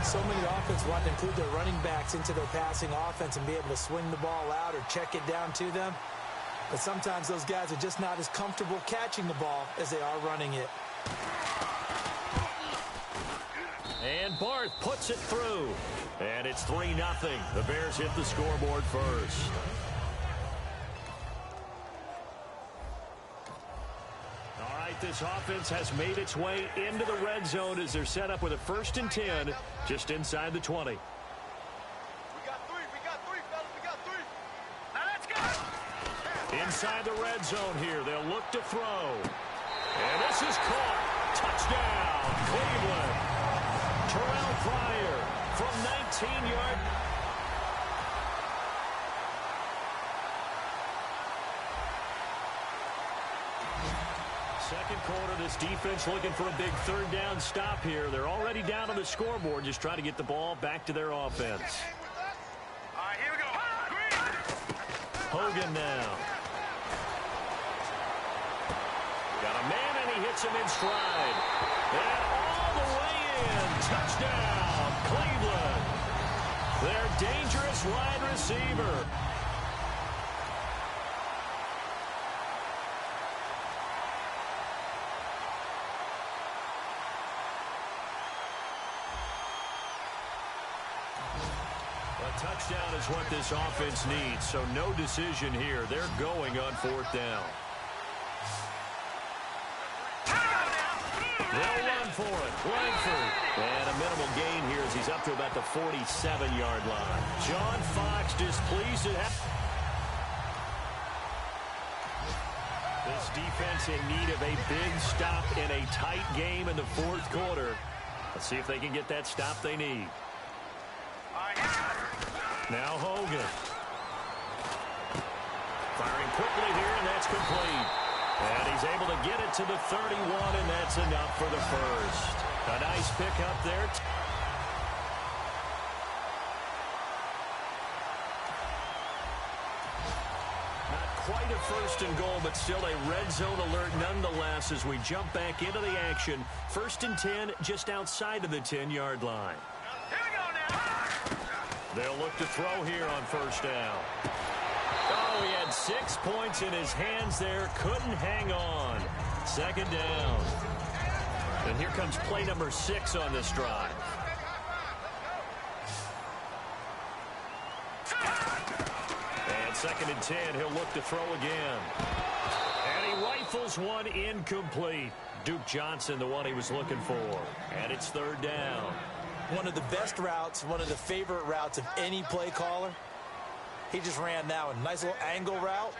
So many offenses want to include their running backs into their passing offense and be able to swing the ball out or check it down to them. But sometimes those guys are just not as comfortable catching the ball as they are running it. And Barth puts it through. And it's 3-0. The Bears hit the scoreboard first. All right, this offense has made its way into the red zone as they're set up with a 1st and 10 just inside the 20. We got three, fellas. We got 3. Now let's go. Inside the red zone here, they'll look to throw. And this is caught. Touchdown, Cleveland. Terrell Pryor from 19 yards. Second quarter, this defense looking for a big 3rd down stop here. They're already down on the scoreboard, just trying to get the ball back to their offense. All right, here we go. Hogan now. Got a man, and he hits him in stride. And all the way in. Touchdown, Cleveland. Their dangerous wide receiver. A touchdown is what this offense needs, so no decision here. They're going on 4th down. They'll run for it. Langford. And a minimal gain here as he's up to about the 47-yard line. John Fox displeased at this defense in need of a big stop in a tight game in the 4th quarter. Let's see if they can get that stop they need. Now Hogan. Firing quickly here, and that's complete. And he's able to get it to the 31, and that's enough for the first. A nice pickup there. Not quite a 1st and goal, but still a red zone alert nonetheless as we jump back into the action. 1st and 10 just outside of the 10-yard line. Here we go now. They'll look to throw here on 1st down. Oh, he had 6 points in his hands there. Couldn't hang on. 2nd down. And here comes play number 6 on this drive. And 2nd and 10. He'll look to throw again. And he rifles one incomplete. Duke Johnson, the one he was looking for. And it's 3rd down. One of the best routes, one of the favorite routes of any play caller. He just ran now a nice little angle route.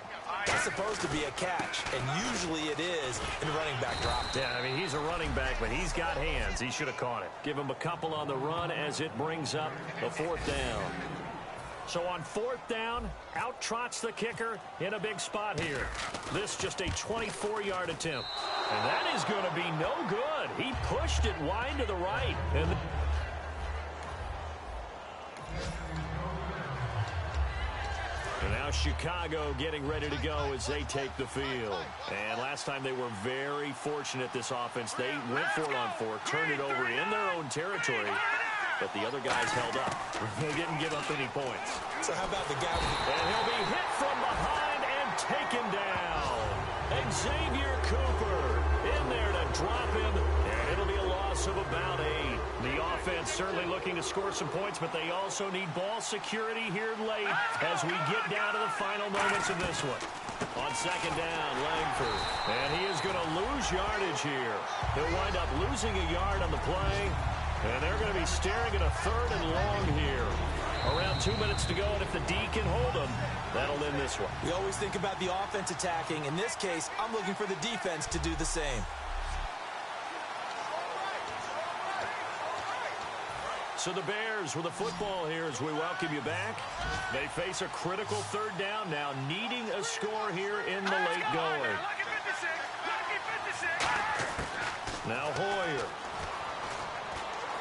That's supposed to be a catch, and usually it is in running back drop. Yeah, I mean, he's a running back, but he's got hands. He should have caught it. Give him a couple on the run as it brings up the 4th down. So on 4th down, out trots the kicker in a big spot here. This just a 24-yard attempt. And that is going to be no good. He pushed it wide to the right. And now Now Chicago getting ready to go as they take the field. And last time they were very fortunate, this offense. They went for it on 4, turned it over in their own territory, but the other guys held up. They didn't give up any points. So how about the guy? And he'll be hit from behind and taken down. Xavier Cooper in there to drop him, and it'll be a loss of about 8. The offense certainly looking to score some points, but they also need ball security here late as we get down to the final moments of this one. On second down, Langford, and he is going to lose yardage here. He'll wind up losing a yard on the play, and they're going to be staring at a 3rd and long here. Around 2 minutes to go, and if the D can hold them, that'll end this one. We always think about the offense attacking. In this case, I'm looking for the defense to do the same. So the Bears with the football here as we welcome you back. They face a critical 3rd down now, needing a score here in the late going. Now Hoyer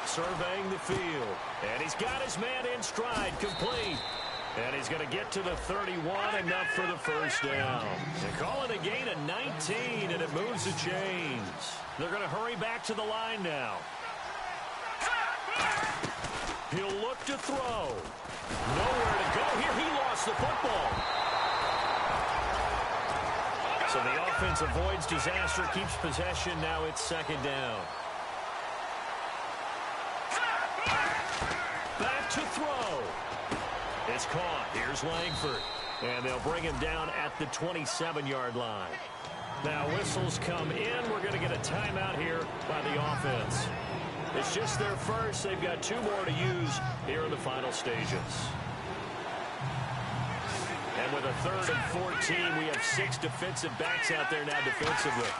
surveying the field, and he's got his man in stride, complete. And he's going to get to the 31, enough for the first down. They call it a gain of 19, and it moves the chains. They're going to hurry back to the line now. He'll look to throw. Nowhere to go here. He lost the football. So the offense avoids disaster, keeps possession. Now it's second down. Back to throw. It's caught. Here's Langford. And they'll bring him down at the 27-yard line. Now whistles come in. We're going to get a timeout here by the offense. It's just their first. They've got 2 more to use here in the final stages. And with a 3rd and 14, we have 6 defensive backs out there now defensively.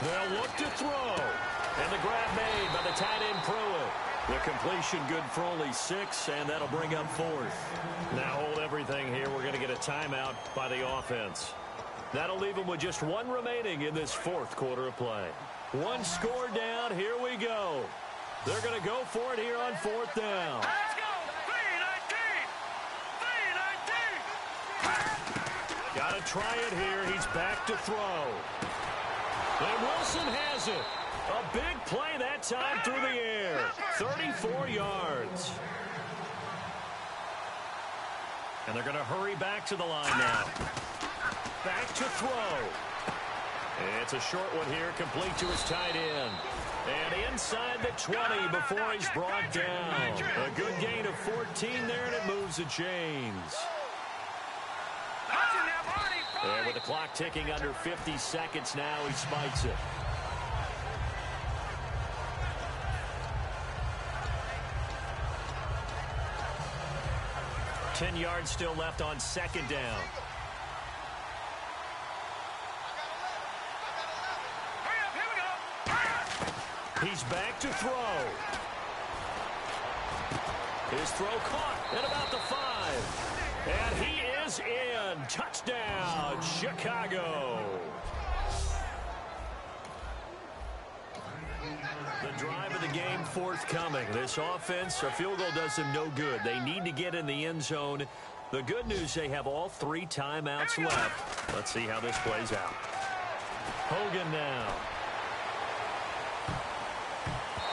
They'll look to throw. And the grab made by the tight end Pruitt. The completion good for only 6, and that'll bring up 4th. Now hold everything here. We're going to get a timeout by the offense. That'll leave them with just 1 remaining in this 4th quarter of play. 1 score down. Here we go. They're going to go for it here on 4th down. Let's go. 3-19. Got to try it here. He's back to throw. And Wilson has it. A big play that time through the air. 34 yards. And they're going to hurry back to the line now. Back to throw. It's a short one here, complete to his tight end. And inside the 20 before he's brought down. A good gain of 14 there, and it moves the chains. And with the clock ticking under 50 seconds now, he spikes it. Ten yards still left on second down. He's back to throw. His throw caught at about the 5. And he is in. Touchdown, Chicago. The drive of the game forthcoming. This offense, a field goal does them no good. They need to get in the end zone. The good news, they have all 3 timeouts left. Let's see how this plays out. Hogan now.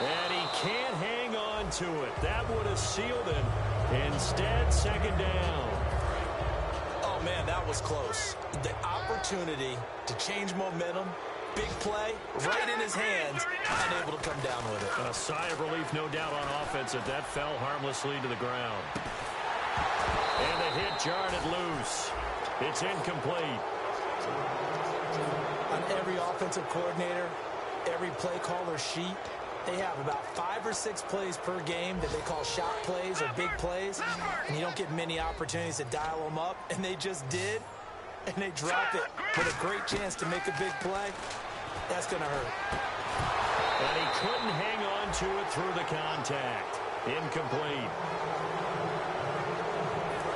And he can't hang on to it. That would have sealed it. Instead, second down. Oh, man, that was close. The opportunity to change momentum, big play, right in his hands, unable to come down with it. A sigh of relief, no doubt, on offense if that fell harmlessly to the ground. And the hit jarred it loose. It's incomplete. On every offensive coordinator, every play caller sheet, they have about 5 or 6 plays per game that they call shot plays or big plays, and you don't get many opportunities to dial them up, and they just did, and they dropped it with a great chance to make a big play. That's going to hurt. And he couldn't hang on to it through the contact. Incomplete.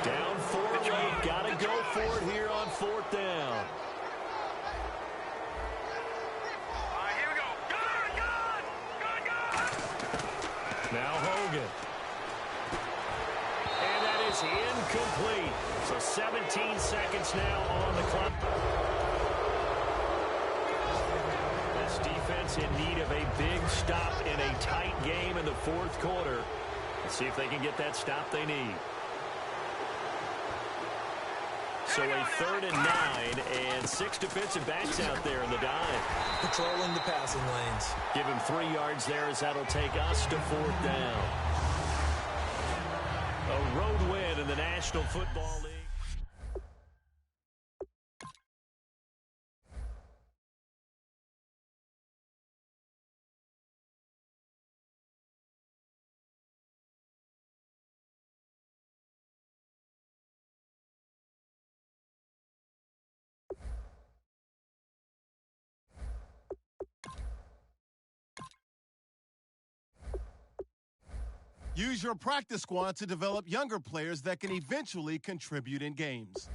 Down 4 late. Got to go for it here on 4th down. Now Hogan. And that is is incomplete. So 17 seconds now on the clock. This defense in need of a big stop in a tight game in the fourth quarter. Let's see if they can get that stop they need. So a 3rd and 9, and 6 defensive backs out there in the dive. Patrolling the passing lanes. Give him 3 yards there as that'll take us to 4th down. A road win in the National Football League. Use your practice squad to develop younger players that can eventually contribute in games.